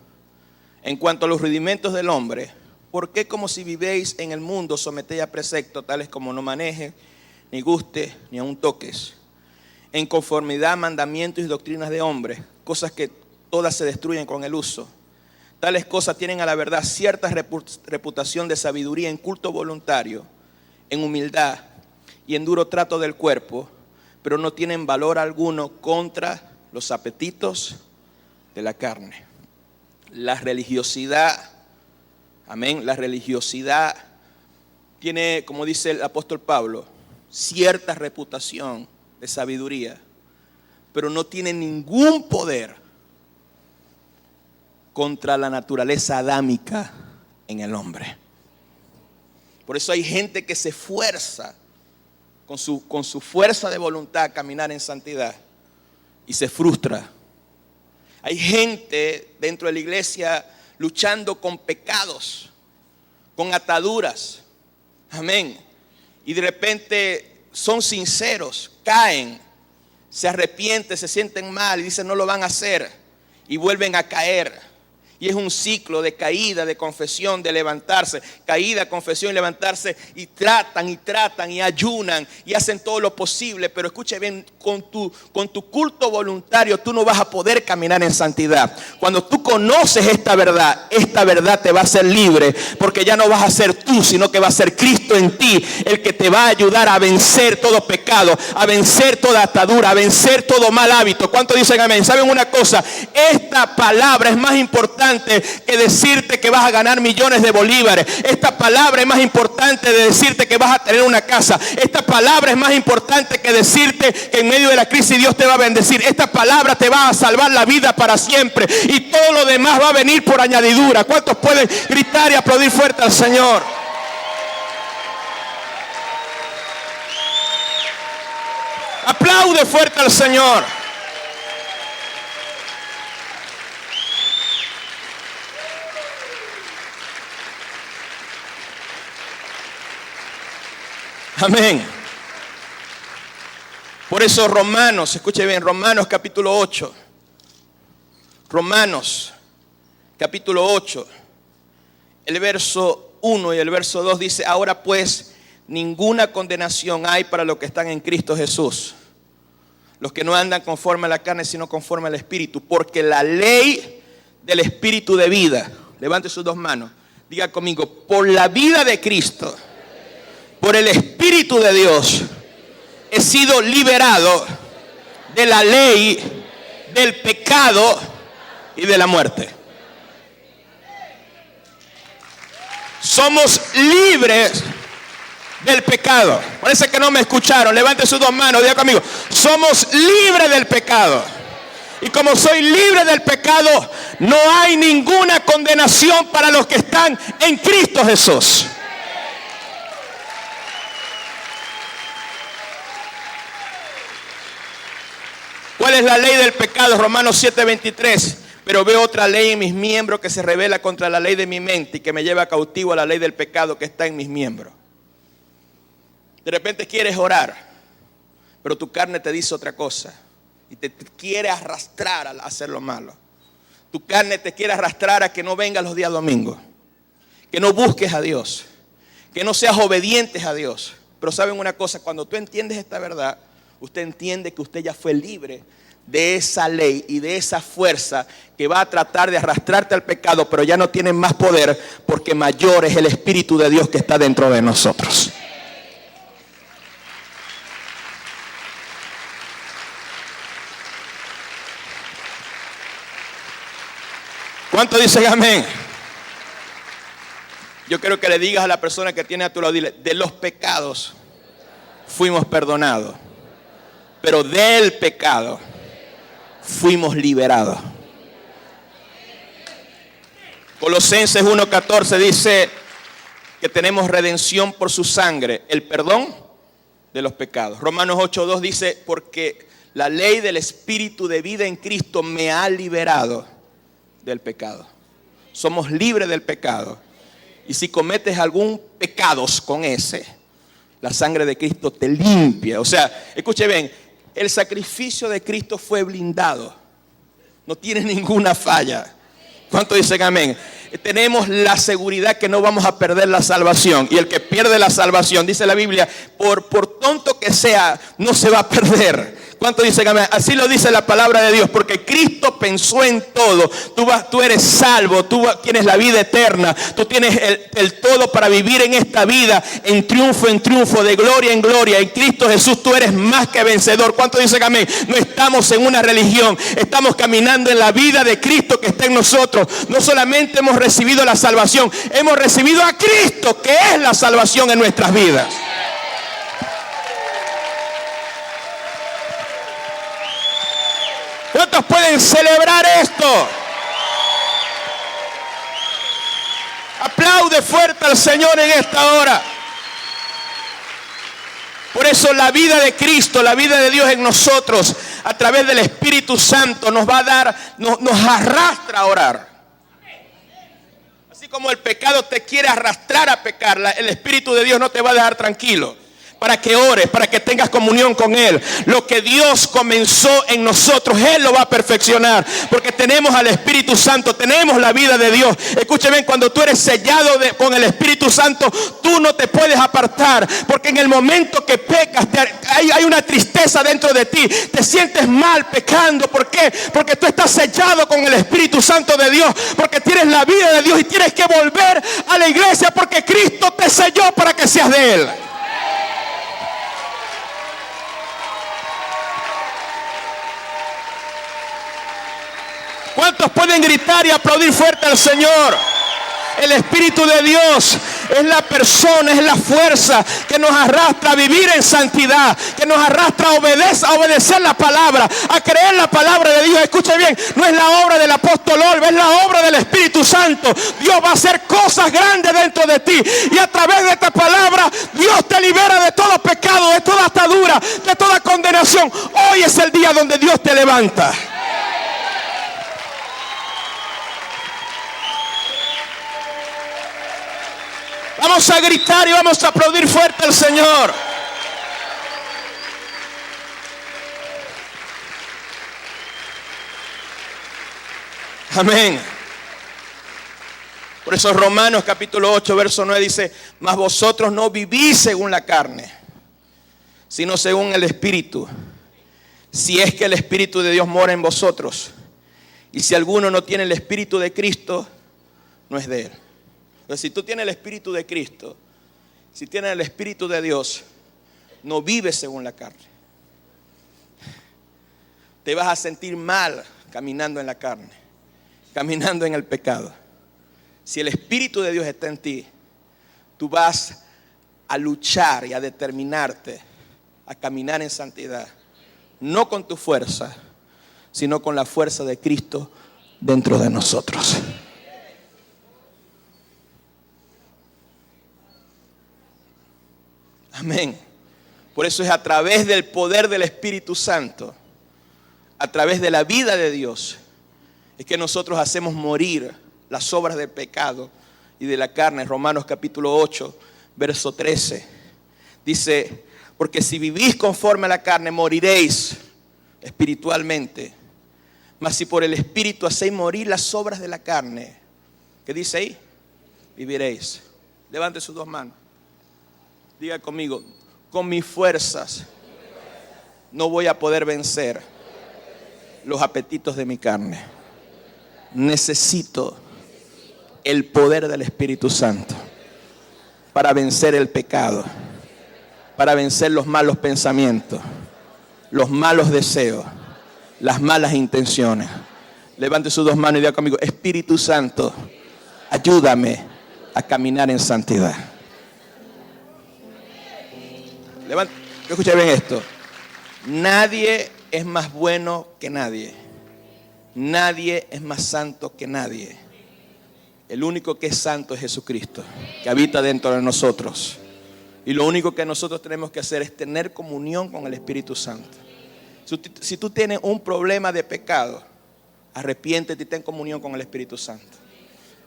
en cuanto a los rudimentos del hombre, ¿por qué como si vivéis en el mundo sometéis a preceptos tales como no manejes, ni gustes, ni aun toques, en conformidad a mandamientos y doctrinas de hombres, cosas que todas se destruyen con el uso? Tales cosas tienen a la verdad cierta reputación de sabiduría en culto voluntario, en humildad y en duro trato del cuerpo, pero no tienen valor alguno contra los apetitos de la carne. La religiosidad, amén, la religiosidad tiene, como dice el apóstol Pablo, cierta reputación de sabiduría, pero no tiene ningún poder contra la naturaleza adámica en el hombre. Por eso hay gente que se esfuerza con su fuerza de voluntad a caminar en santidad y se frustra. Hay gente dentro de la iglesia luchando con pecados, con ataduras, amén, y de repente son sinceros, caen, se arrepienten, se sienten mal y dicen no lo van a hacer y vuelven a caer. Y es un ciclo de caída, de confesión, de levantarse. Caída, confesión y levantarse. Y tratan y ayunan y hacen todo lo posible. Pero escuche bien, con tu culto voluntario tú no vas a poder caminar en santidad. Cuando tú conoces esta verdad te va a hacer libre. Porque ya no vas a ser tú, sino que va a ser Cristo en ti, el que te va a ayudar a vencer todo pecado, a vencer toda atadura, a vencer todo mal hábito. ¿Cuántos dicen amén? ¿Saben una cosa? Esta palabra es más importante que decirte que vas a ganar millones de bolívares. Esta palabra es más importante de decirte que vas a tener una casa. Esta palabra es más importante que decirte que en medio de la crisis Dios te va a bendecir. Esta palabra te va a salvar la vida para siempre y todo lo demás va a venir por añadidura. ¿Cuántos pueden gritar y aplaudir fuerte al Señor? Aplaude fuerte al Señor. Amén. Por eso Romanos, escuche bien, Romanos capítulo 8. Romanos capítulo 8. El verso 1 y el verso 2 dice, ahora pues ninguna condenación hay para los que están en Cristo Jesús. Los que no andan conforme a la carne, sino conforme al Espíritu. Porque la ley del Espíritu de vida, levante sus dos manos, diga conmigo, por la vida de Cristo, por el Espíritu de Dios, he sido liberado de la ley, del pecado y de la muerte. Somos libres del pecado. Parece que no me escucharon. Levante sus dos manos, diga conmigo, somos libres del pecado. Y como soy libre del pecado, no hay ninguna condenación para los que están en Cristo Jesús. ¿Cuál es la ley del pecado? Romanos 7:23. Pero veo otra ley en mis miembros que se revela contra la ley de mi mente y que me lleva cautivo a la ley del pecado que está en mis miembros. De repente quieres orar, pero tu carne te dice otra cosa y te quiere arrastrar a hacer lo malo. Tu carne te quiere arrastrar a que no vengas los días domingos, que no busques a Dios, que no seas obedientes a Dios. Pero saben una cosa, cuando tú entiendes esta verdad, usted entiende que usted ya fue libre de esa ley y de esa fuerza que va a tratar de arrastrarte al pecado, pero ya no tienen más poder, porque mayor es el Espíritu de Dios que está dentro de nosotros. ¿Cuánto dicen amén? Yo quiero que le digas a la persona que tiene a tu lado, dile, de los pecados fuimos perdonados, pero del pecado fuimos liberados. Colosenses 1:14 dice que tenemos redención por su sangre, el perdón de los pecados. Romanos 8:2 dice, porque la ley del Espíritu de vida en Cristo me ha liberado del pecado. Somos libres del pecado. Y si cometes algún pecado con ese, la sangre de Cristo te limpia. O sea, escuche bien, el sacrificio de Cristo fue blindado. No tiene ninguna falla. ¿Cuánto dicen amén? Tenemos la seguridad que no vamos a perder la salvación. Y el que pierde la salvación, dice la Biblia, por tonto que sea, no se va a perder. ¿Cuánto dicen amén? Así lo dice la palabra de Dios, porque Cristo pensó en todo. Tú eres salvo, tú tienes la vida eterna, tú tienes el todo para vivir en esta vida, en triunfo, de gloria en gloria. En Cristo Jesús tú eres más que vencedor. ¿Cuánto dicen amén? No estamos en una religión, estamos caminando en la vida de Cristo que está en nosotros. No solamente hemos recibido la salvación, hemos recibido a Cristo, que es la salvación en nuestras vidas. ¿Cuántos pueden celebrar esto? Aplaude fuerte al Señor en esta hora. Por eso la vida de Cristo, la vida de Dios en nosotros, a través del Espíritu Santo, nos va a dar, nos arrastra a orar. Así como el pecado te quiere arrastrar a pecar, el Espíritu de Dios no te va a dejar tranquilo. Para que ores, para que tengas comunión con Él. Lo que Dios comenzó en nosotros, Él lo va a perfeccionar. Porque tenemos al Espíritu Santo, tenemos la vida de Dios. Escúcheme, cuando tú eres sellado con el Espíritu Santo, tú no te puedes apartar. Porque en el momento que pecas, hay una tristeza dentro de ti. Te sientes mal pecando. ¿Por qué? Porque tú estás sellado con el Espíritu Santo de Dios. Porque tienes la vida de Dios y tienes que volver a la iglesia, porque Cristo te selló para que seas de Él. ¿Cuántos pueden gritar y aplaudir fuerte al Señor? El Espíritu de Dios es la persona, es la fuerza que nos arrastra a vivir en santidad, que nos arrastra a obedecer la palabra, a creer la palabra de Dios. Escuche bien, no es la obra del apóstol Olva, es la obra del Espíritu Santo. Dios va a hacer cosas grandes dentro de ti, y a través de esta palabra Dios te libera de todo pecado, de toda atadura, de toda condenación. Hoy es el día donde Dios te levanta. Vamos a gritar y vamos a aplaudir fuerte al Señor. Amén. Por eso Romanos capítulo 8, verso 9 dice, mas vosotros no vivís según la carne, sino según el Espíritu. Si es que el Espíritu de Dios mora en vosotros. Y si alguno no tiene el Espíritu de Cristo, no es de Él. Entonces, si tú tienes el Espíritu de Cristo, si tienes el Espíritu de Dios, no vives según la carne. Te vas a sentir mal caminando en la carne, caminando en el pecado. Si el Espíritu de Dios está en ti, tú vas a luchar y a determinarte a caminar en santidad. No con tu fuerza, sino con la fuerza de Cristo dentro de nosotros. Amén. Por eso es a través del poder del Espíritu Santo, a través de la vida de Dios, es que nosotros hacemos morir las obras del pecado y de la carne. Romanos capítulo 8, verso 13. Dice, porque si vivís conforme a la carne, moriréis espiritualmente. Mas si por el Espíritu hacéis morir las obras de la carne, ¿qué dice ahí? Viviréis. Levante sus dos manos. Diga conmigo, con mis fuerzas no voy a poder vencer los apetitos de mi carne. Necesito el poder del Espíritu Santo para vencer el pecado, para vencer los malos pensamientos, los malos deseos, las malas intenciones. Levante sus dos manos y diga conmigo: Espíritu Santo, ayúdame a caminar en santidad. Escucha bien esto. Nadie es más bueno que nadie. Nadie es más santo que nadie. El único que es santo es Jesucristo, que habita dentro de nosotros. Y lo único que nosotros tenemos que hacer es tener comunión con el Espíritu Santo. Si tú tienes un problema de pecado, arrepiéntete y ten comunión con el Espíritu Santo.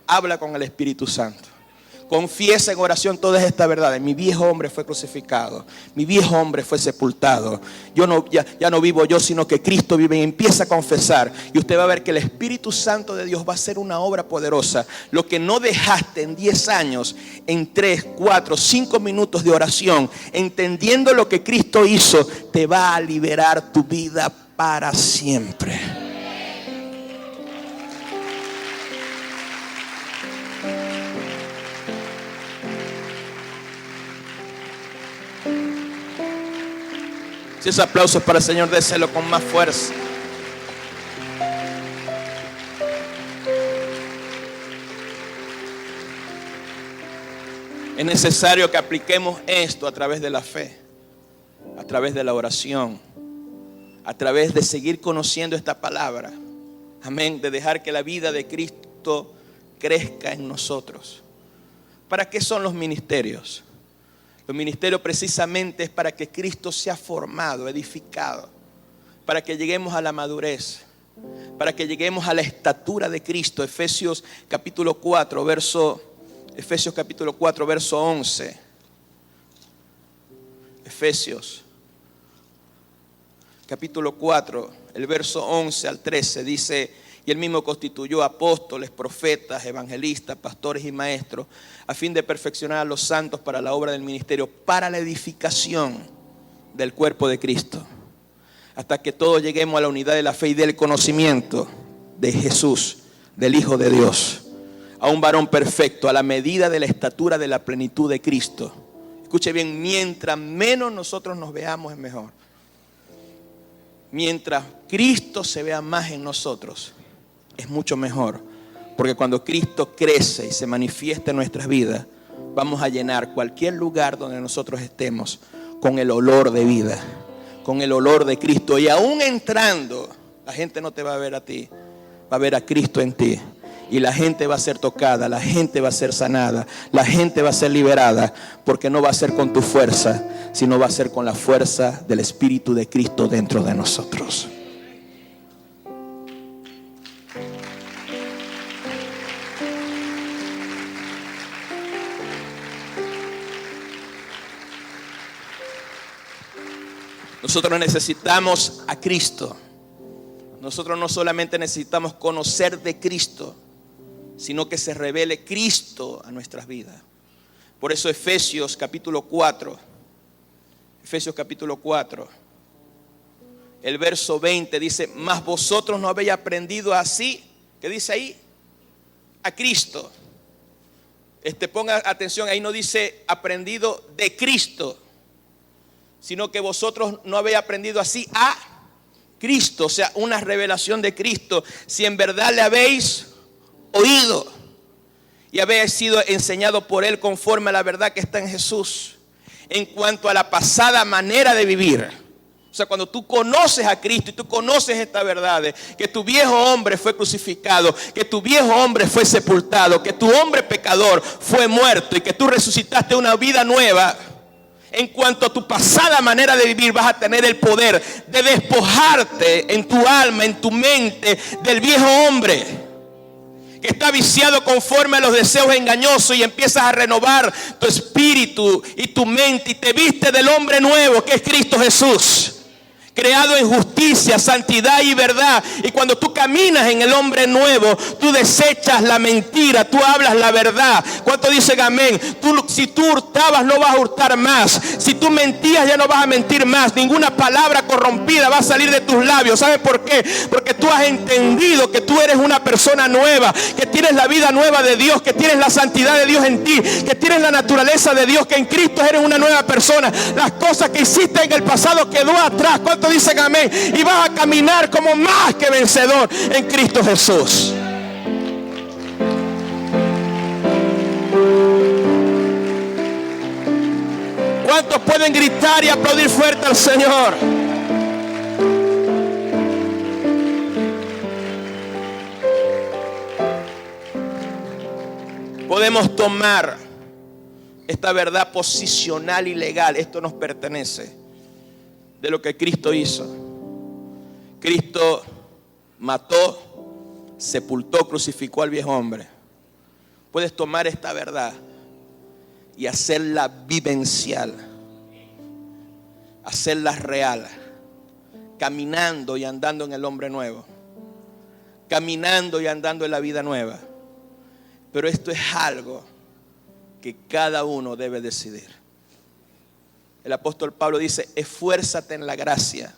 Habla con el Espíritu Santo. Confiesa en oración todas estas verdades. Mi viejo hombre fue crucificado. Mi viejo hombre fue sepultado. Ya no vivo yo, sino que Cristo vive. Y empieza a confesar. Y usted va a ver que el Espíritu Santo de Dios va a hacer una obra poderosa. Lo que no dejaste en 10 años, en 3, 4, 5 minutos de oración, entendiendo lo que Cristo hizo, te va a liberar tu vida para siempre. Si ese aplauso es para el Señor, déselo con más fuerza. Es necesario que apliquemos esto a través de la fe, a través de la oración, a través de seguir conociendo esta palabra. Amén. De dejar que la vida de Cristo crezca en nosotros. ¿Para qué son los ministerios? Los ministerios precisamente es para que Cristo sea formado, edificado, para que lleguemos a la madurez, para que lleguemos a la estatura de Cristo. Efesios capítulo 4, verso 11. Efesios capítulo 4, el verso 11 al 13 dice: y él mismo constituyó apóstoles, profetas, evangelistas, pastores y maestros, a fin de perfeccionar a los santos para la obra del ministerio, para la edificación del cuerpo de Cristo, hasta que todos lleguemos a la unidad de la fe y del conocimiento de Jesús, del Hijo de Dios, a un varón perfecto, a la medida de la estatura de la plenitud de Cristo. Escuche bien: mientras menos nosotros nos veamos es mejor. Mientras Cristo se vea más en nosotros, es mucho mejor, porque cuando Cristo crece y se manifiesta en nuestras vidas, vamos a llenar cualquier lugar donde nosotros estemos con el olor de vida, con el olor de Cristo. Y aún entrando, la gente no te va a ver a ti, va a ver a Cristo en ti. Y la gente va a ser tocada, la gente va a ser sanada, la gente va a ser liberada, porque no va a ser con tu fuerza, sino va a ser con la fuerza del Espíritu de Cristo dentro de nosotros. Nosotros necesitamos a Cristo. Nosotros no solamente necesitamos conocer de Cristo, sino que se revele Cristo a nuestras vidas. Por eso Efesios capítulo 4, el verso 20 dice: mas vosotros no habéis aprendido así. ¿Qué dice ahí? A Cristo. Ponga atención, ahí no dice aprendido de Cristo, sino que vosotros no habéis aprendido así a Cristo. O sea, una revelación de Cristo. Si en verdad le habéis oído y habéis sido enseñado por Él conforme a la verdad que está en Jesús, en cuanto a la pasada manera de vivir. O sea, cuando tú conoces a Cristo y tú conoces estas verdades, que tu viejo hombre fue crucificado, que tu viejo hombre fue sepultado, que tu hombre pecador fue muerto y que tú resucitaste una vida nueva. En cuanto a tu pasada manera de vivir, vas a tener el poder de despojarte en tu alma, en tu mente, del viejo hombre que está viciado conforme a los deseos engañosos, y empiezas a renovar tu espíritu y tu mente y te viste del hombre nuevo que es Cristo Jesús, creado en justicia, santidad y verdad. Y cuando tú caminas en el hombre nuevo, tú desechas la mentira, tú hablas la verdad. ¿Cuánto dicen amén? Si tú hurtabas, no vas a hurtar más. Si tú mentías, ya no vas a mentir más. Ninguna palabra corrompida va a salir de tus labios. ¿Sabes por qué? Porque tú has entendido que tú eres una persona nueva, que tienes la vida nueva de Dios, que tienes la santidad de Dios en ti, que tienes la naturaleza de Dios, que en Cristo eres una nueva persona. Las cosas que hiciste en el pasado quedó atrás. ¿Cuánto dicen amén? Y vas a caminar como más que vencedor en Cristo Jesús. ¿Cuántos pueden gritar y aplaudir fuerte al Señor? Podemos tomar esta verdad posicional y legal. Esto nos pertenece. De lo que Cristo hizo. Cristo mató, sepultó, crucificó al viejo hombre. Puedes tomar esta verdad y hacerla vivencial, hacerla real, caminando y andando en el hombre nuevo, caminando y andando en la vida nueva. Pero esto es algo que cada uno debe decidir. El apóstol Pablo dice: esfuérzate en la gracia,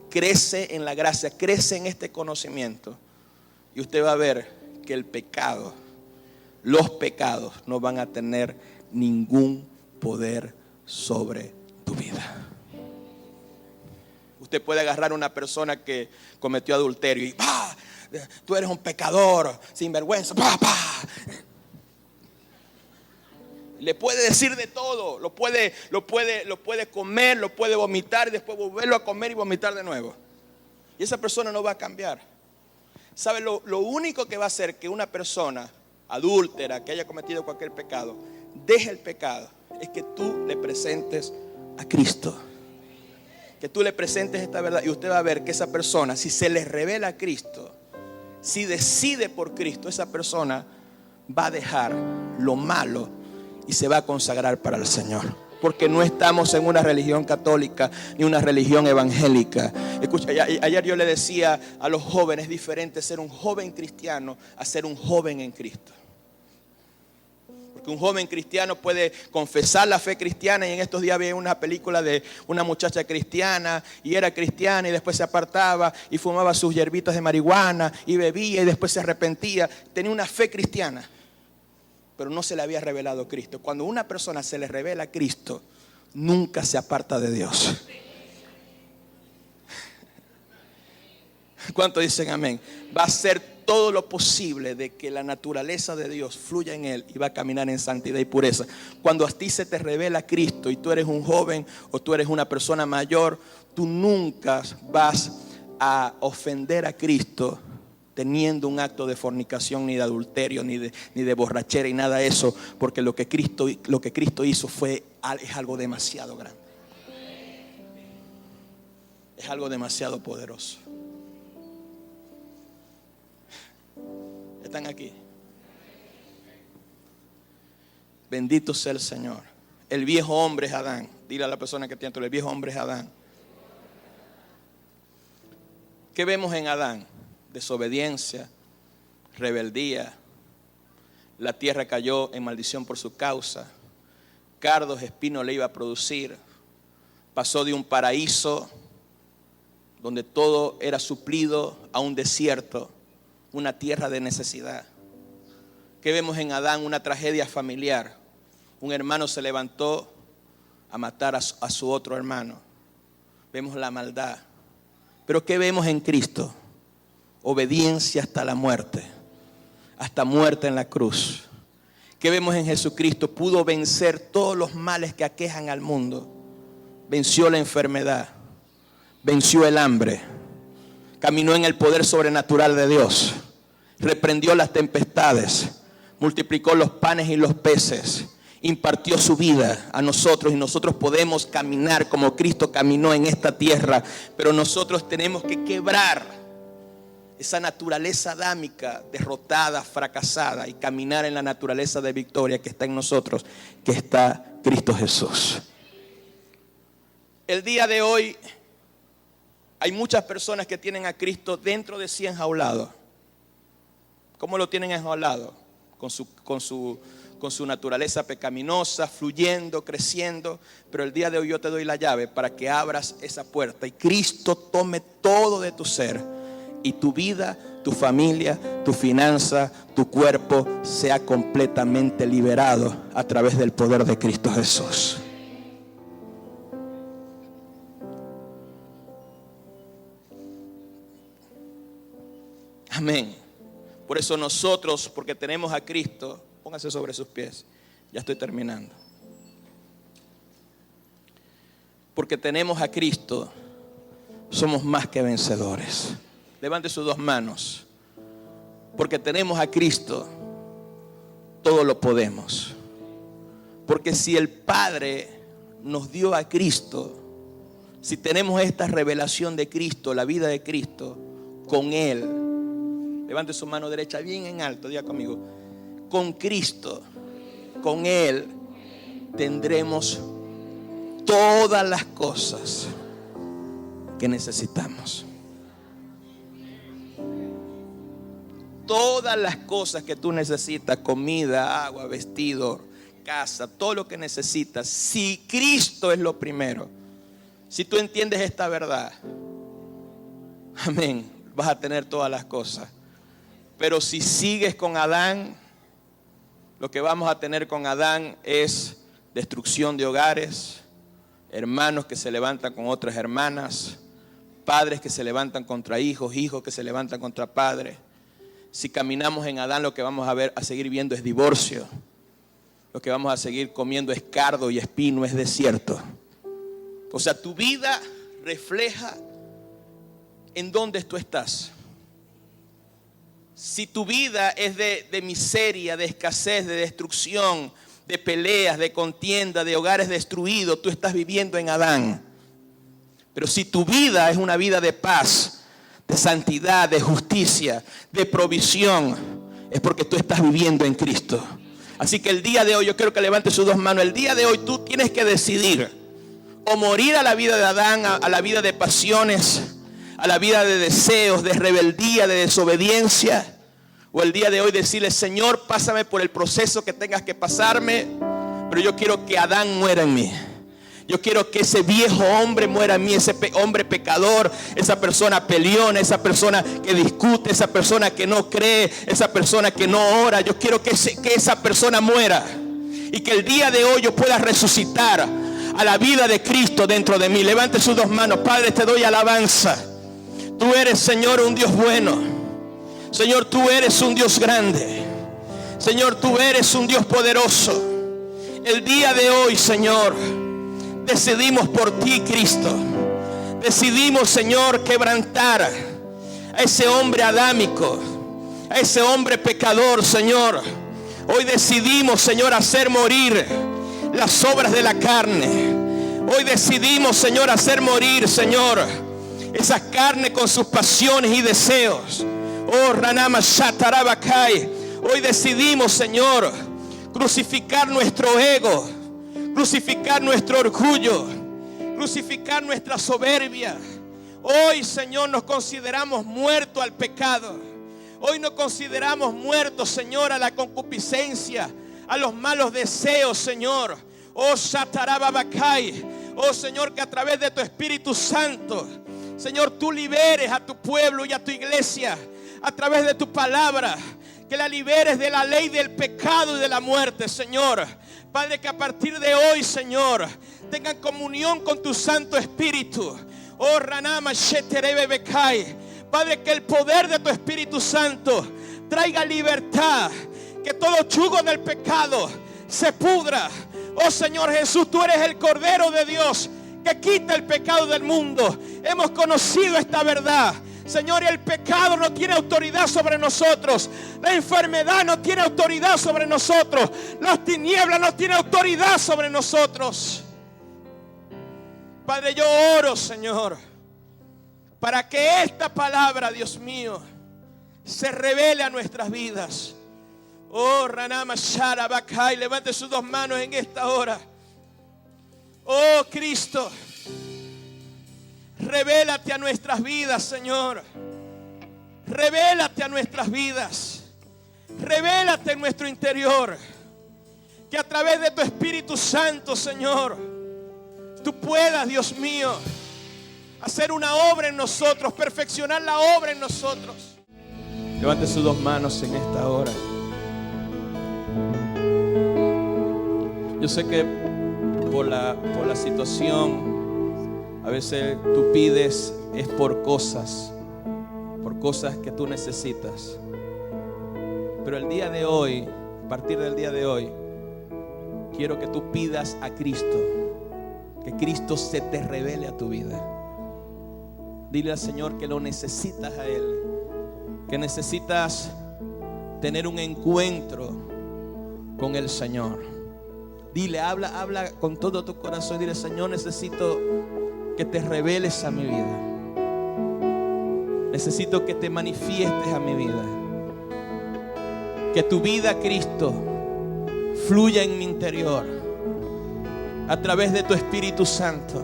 crece en la gracia, crece en este conocimiento. Y usted va a ver que el pecado, los pecados no van a tener ningún poder sobre tu vida. Usted puede agarrar a una persona que cometió adulterio y ¡bah! Tú eres un pecador, sinvergüenza, ¡bah, bah! Le puede decir de todo, lo puede comer, lo puede vomitar y después volverlo a comer y vomitar de nuevo. Y esa persona no va a cambiar. ¿Sabe? Lo único que va a hacer que una persona adúltera, que haya cometido cualquier pecado, deje el pecado, es que tú le presentes a Cristo. Que tú le presentes esta verdad y usted va a ver que esa persona, si se le revela a Cristo, si decide por Cristo, esa persona va a dejar lo malo y se va a consagrar para el Señor. Porque no estamos en una religión católica ni una religión evangélica. Escucha, ayer yo le decía a los jóvenes: es diferente ser un joven cristiano a ser un joven en Cristo. Porque un joven cristiano puede confesar la fe cristiana, y en estos días vi una película de una muchacha cristiana y era cristiana y después se apartaba y fumaba sus hierbitas de marihuana y bebía y después se arrepentía. Tenía una fe cristiana, pero no se le había revelado Cristo. Cuando una persona se le revela a Cristo, nunca se aparta de Dios. ¿Cuántos dicen amén? Va a hacer todo lo posible de que la naturaleza de Dios fluya en él y va a caminar en santidad y pureza. Cuando a ti se te revela Cristo y tú eres un joven o tú eres una persona mayor, tú nunca vas a ofender a Cristo teniendo un acto de fornicación, ni de adulterio, ni de borrachera y nada de eso, porque lo que Cristo hizo es algo demasiado grande. Es algo demasiado poderoso. ¿Están aquí? Bendito sea el Señor. El viejo hombre es Adán. Dile a la persona que tiene, el viejo hombre es Adán. ¿Qué vemos en Adán? Desobediencia, rebeldía. La tierra cayó en maldición por su causa. Cardos, espinos le iba a producir. Pasó de un paraíso donde todo era suplido a un desierto, una tierra de necesidad. ¿Qué vemos en Adán? Una tragedia familiar. Un hermano se levantó a matar a su otro hermano. Vemos la maldad. Pero ¿qué vemos en Cristo? Obediencia hasta la muerte, hasta muerte en la cruz. ¿Qué vemos en Jesucristo? Pudo vencer todos los males que aquejan al mundo. Venció la enfermedad, venció el hambre, caminó en el poder sobrenatural de Dios, reprendió las tempestades, multiplicó los panes y los peces, impartió su vida a nosotros y nosotros podemos caminar como Cristo caminó en esta tierra. Pero nosotros tenemos que quebrar esa naturaleza adámica derrotada, fracasada, y caminar en la naturaleza de victoria que está en nosotros, que está Cristo Jesús. El día de hoy Hay muchas personas que tienen a Cristo dentro de sí enjaulado. ¿Cómo lo tienen enjaulado? Con su naturaleza pecaminosa, fluyendo, creciendo. Pero el día de hoy yo te doy la llave para que abras esa puerta y Cristo tome todo de tu ser y tu vida, tu familia, tu finanza, tu cuerpo sea completamente liberado a través del poder de Cristo Jesús. Amén. Por eso nosotros, porque tenemos a Cristo, póngase sobre sus pies. Ya estoy terminando. Porque tenemos a Cristo, somos más que vencedores. Levante sus dos manos. Porque tenemos a Cristo, todo lo podemos. Porque si el Padre nos dio a Cristo, si tenemos esta revelación de Cristo, la vida de Cristo, con Él, levante su mano derecha bien en alto, diga conmigo, con Cristo, con Él, tendremos todas las cosas que necesitamos. Todas las cosas que tú necesitas, comida, agua, vestido, casa, todo lo que necesitas. Si Cristo es lo primero, si tú entiendes esta verdad, amén, vas a tener todas las cosas. Pero si sigues con Adán, lo que vamos a tener con Adán es destrucción de hogares, hermanos que se levantan con otras hermanas, padres que se levantan contra hijos, hijos que se levantan contra padres. Si caminamos en Adán, lo que vamos a seguir viendo es divorcio. Lo que vamos a seguir comiendo es cardo y espino, es desierto. O sea, tu vida refleja en dónde tú estás. Si tu vida es de miseria, de escasez, de destrucción, de peleas, de contienda, de hogares destruidos, tú estás viviendo en Adán. Pero si tu vida es una vida de paz, de santidad, de justicia, de provisión, es porque tú estás viviendo en Cristo. Así que el día de hoy, yo quiero que levantes sus dos manos. El día de hoy tú tienes que decidir o morir a la vida de Adán, a la vida de pasiones, a la vida de deseos, de rebeldía, de desobediencia. O el día de hoy decirle: Señor, pásame por el proceso que tengas que pasarme, pero yo quiero que Adán muera en mí. Yo quiero que ese viejo hombre muera en mí, ese hombre pecador, esa persona peleona, esa persona que discute, esa persona que no cree, esa persona que no ora. Yo quiero que esa persona muera y que el día de hoy yo pueda resucitar a la vida de Cristo dentro de mí. Levante sus dos manos. Padre, te doy alabanza. Tú eres, Señor, un Dios bueno. Señor, tú eres un Dios grande. Señor, tú eres un Dios poderoso. El día de hoy, Señor, decidimos por ti, Cristo. Decidimos, Señor, quebrantar a ese hombre adámico, a ese hombre pecador, Señor. Hoy decidimos, Señor, hacer morir las obras de la carne. Hoy decidimos, Señor, hacer morir, Señor, esa carne con sus pasiones y deseos. Oh, Ranama Shatarabakai. Hoy decidimos, Señor, crucificar nuestro ego, crucificar nuestro orgullo, crucificar nuestra soberbia. Hoy, Señor, nos consideramos muertos al pecado. Hoy nos consideramos muertos, Señor, a la concupiscencia, a los malos deseos, Señor. Oh, Shatarabakai. Oh, Señor, que a través de tu Espíritu Santo, Señor, tú liberes a tu pueblo y a tu iglesia a través de tu palabra. Que la liberes de la ley del pecado y de la muerte, Señor. Padre, que a partir de hoy, Señor, tengan comunión con tu Santo Espíritu. Oh, Ranama Sheterebebekai. Padre, que el poder de tu Espíritu Santo traiga libertad. Que todo yugo del pecado se pudra. Oh, Señor Jesús, tú eres el Cordero de Dios que quita el pecado del mundo. Hemos conocido esta verdad, Señor, y el pecado no tiene autoridad sobre nosotros. La enfermedad no tiene autoridad sobre nosotros. Las tinieblas no tienen autoridad sobre nosotros. Padre, yo oro, Señor, para que esta palabra, Dios mío, se revele a nuestras vidas. Oh, Ranama Sharabakai, levante sus dos manos en esta hora. Oh, Cristo, Revélate a nuestras vidas, Señor. Revélate a nuestras vidas. Revélate en nuestro interior. Que a través de tu Espíritu Santo, Señor, tú puedas, Dios mío, hacer una obra en nosotros, perfeccionar la obra en nosotros. Levante sus dos manos en esta hora. Yo sé que por la situación, a veces tú pides es por cosas que tú necesitas. Pero el día de hoy, a partir del día de hoy, quiero que tú pidas a Cristo, que Cristo se te revele a tu vida. Dile al Señor que lo necesitas a Él, que necesitas tener un encuentro con el Señor. Dile, habla con todo tu corazón. Dile, Señor, necesito que te reveles a mi vida. Necesito que te manifiestes a mi vida. Que tu vida, Cristo, fluya en mi interior a través de tu Espíritu Santo.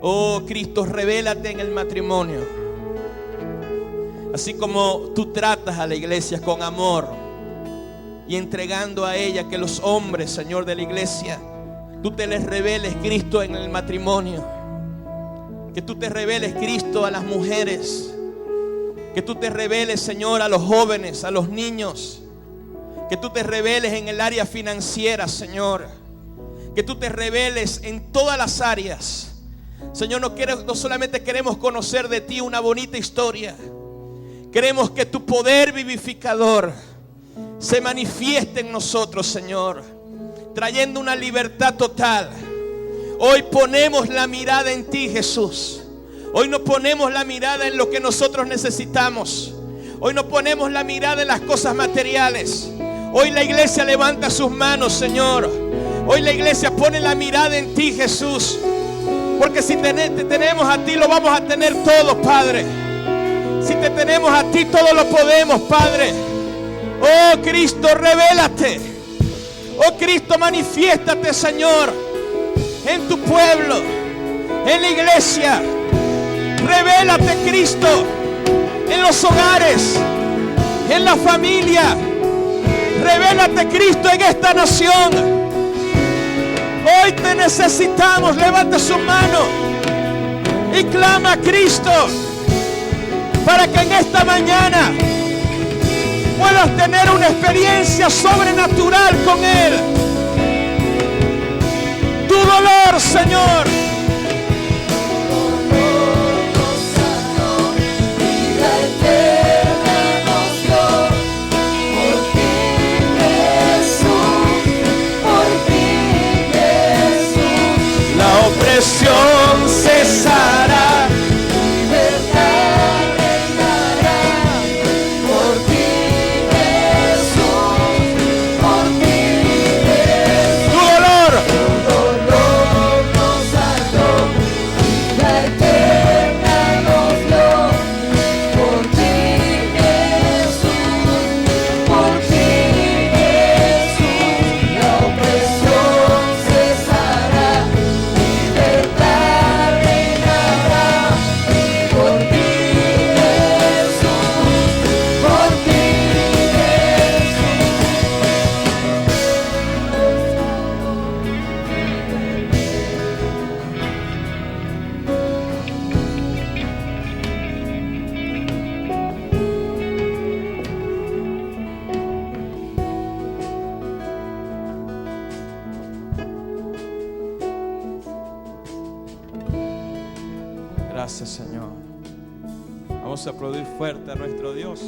Oh Cristo, revélate en el matrimonio. Así como tú tratas a la iglesia con amor y entregando a ella, que los hombres, Señor, de la iglesia, tú te les reveles, Cristo, en el matrimonio. Que tú te reveles, Cristo, a las mujeres. Que tú te reveles, Señor, a los jóvenes, a los niños. Que tú te reveles en el área financiera, Señor. Que tú te reveles en todas las áreas. Señor, no solamente queremos conocer de ti una bonita historia. Queremos que tu poder vivificador se manifieste en nosotros, Señor, trayendo una libertad total. Hoy ponemos la mirada en ti, Jesús. Hoy no ponemos la mirada en lo que nosotros necesitamos. Hoy no ponemos la mirada en las cosas materiales. Hoy la iglesia levanta sus manos, Señor. Hoy la iglesia pone la mirada en ti, Jesús. Porque si te tenemos a ti, lo vamos a tener todo, Padre. Si te tenemos a ti, todo lo podemos, Padre. Oh Cristo, revélate. Oh Cristo, manifiéstate, Señor, en tu pueblo, en la iglesia. Revélate, Cristo, en los hogares, en la familia. Revélate, Cristo, en esta nación. Hoy te necesitamos. Levanta su mano y clama a Cristo para que en esta mañana puedas tener una experiencia sobrenatural con Él. Tu dolor, Señor. La opresión cesará. Gracias, Señor. Vamos a aplaudir fuerte a nuestro Dios.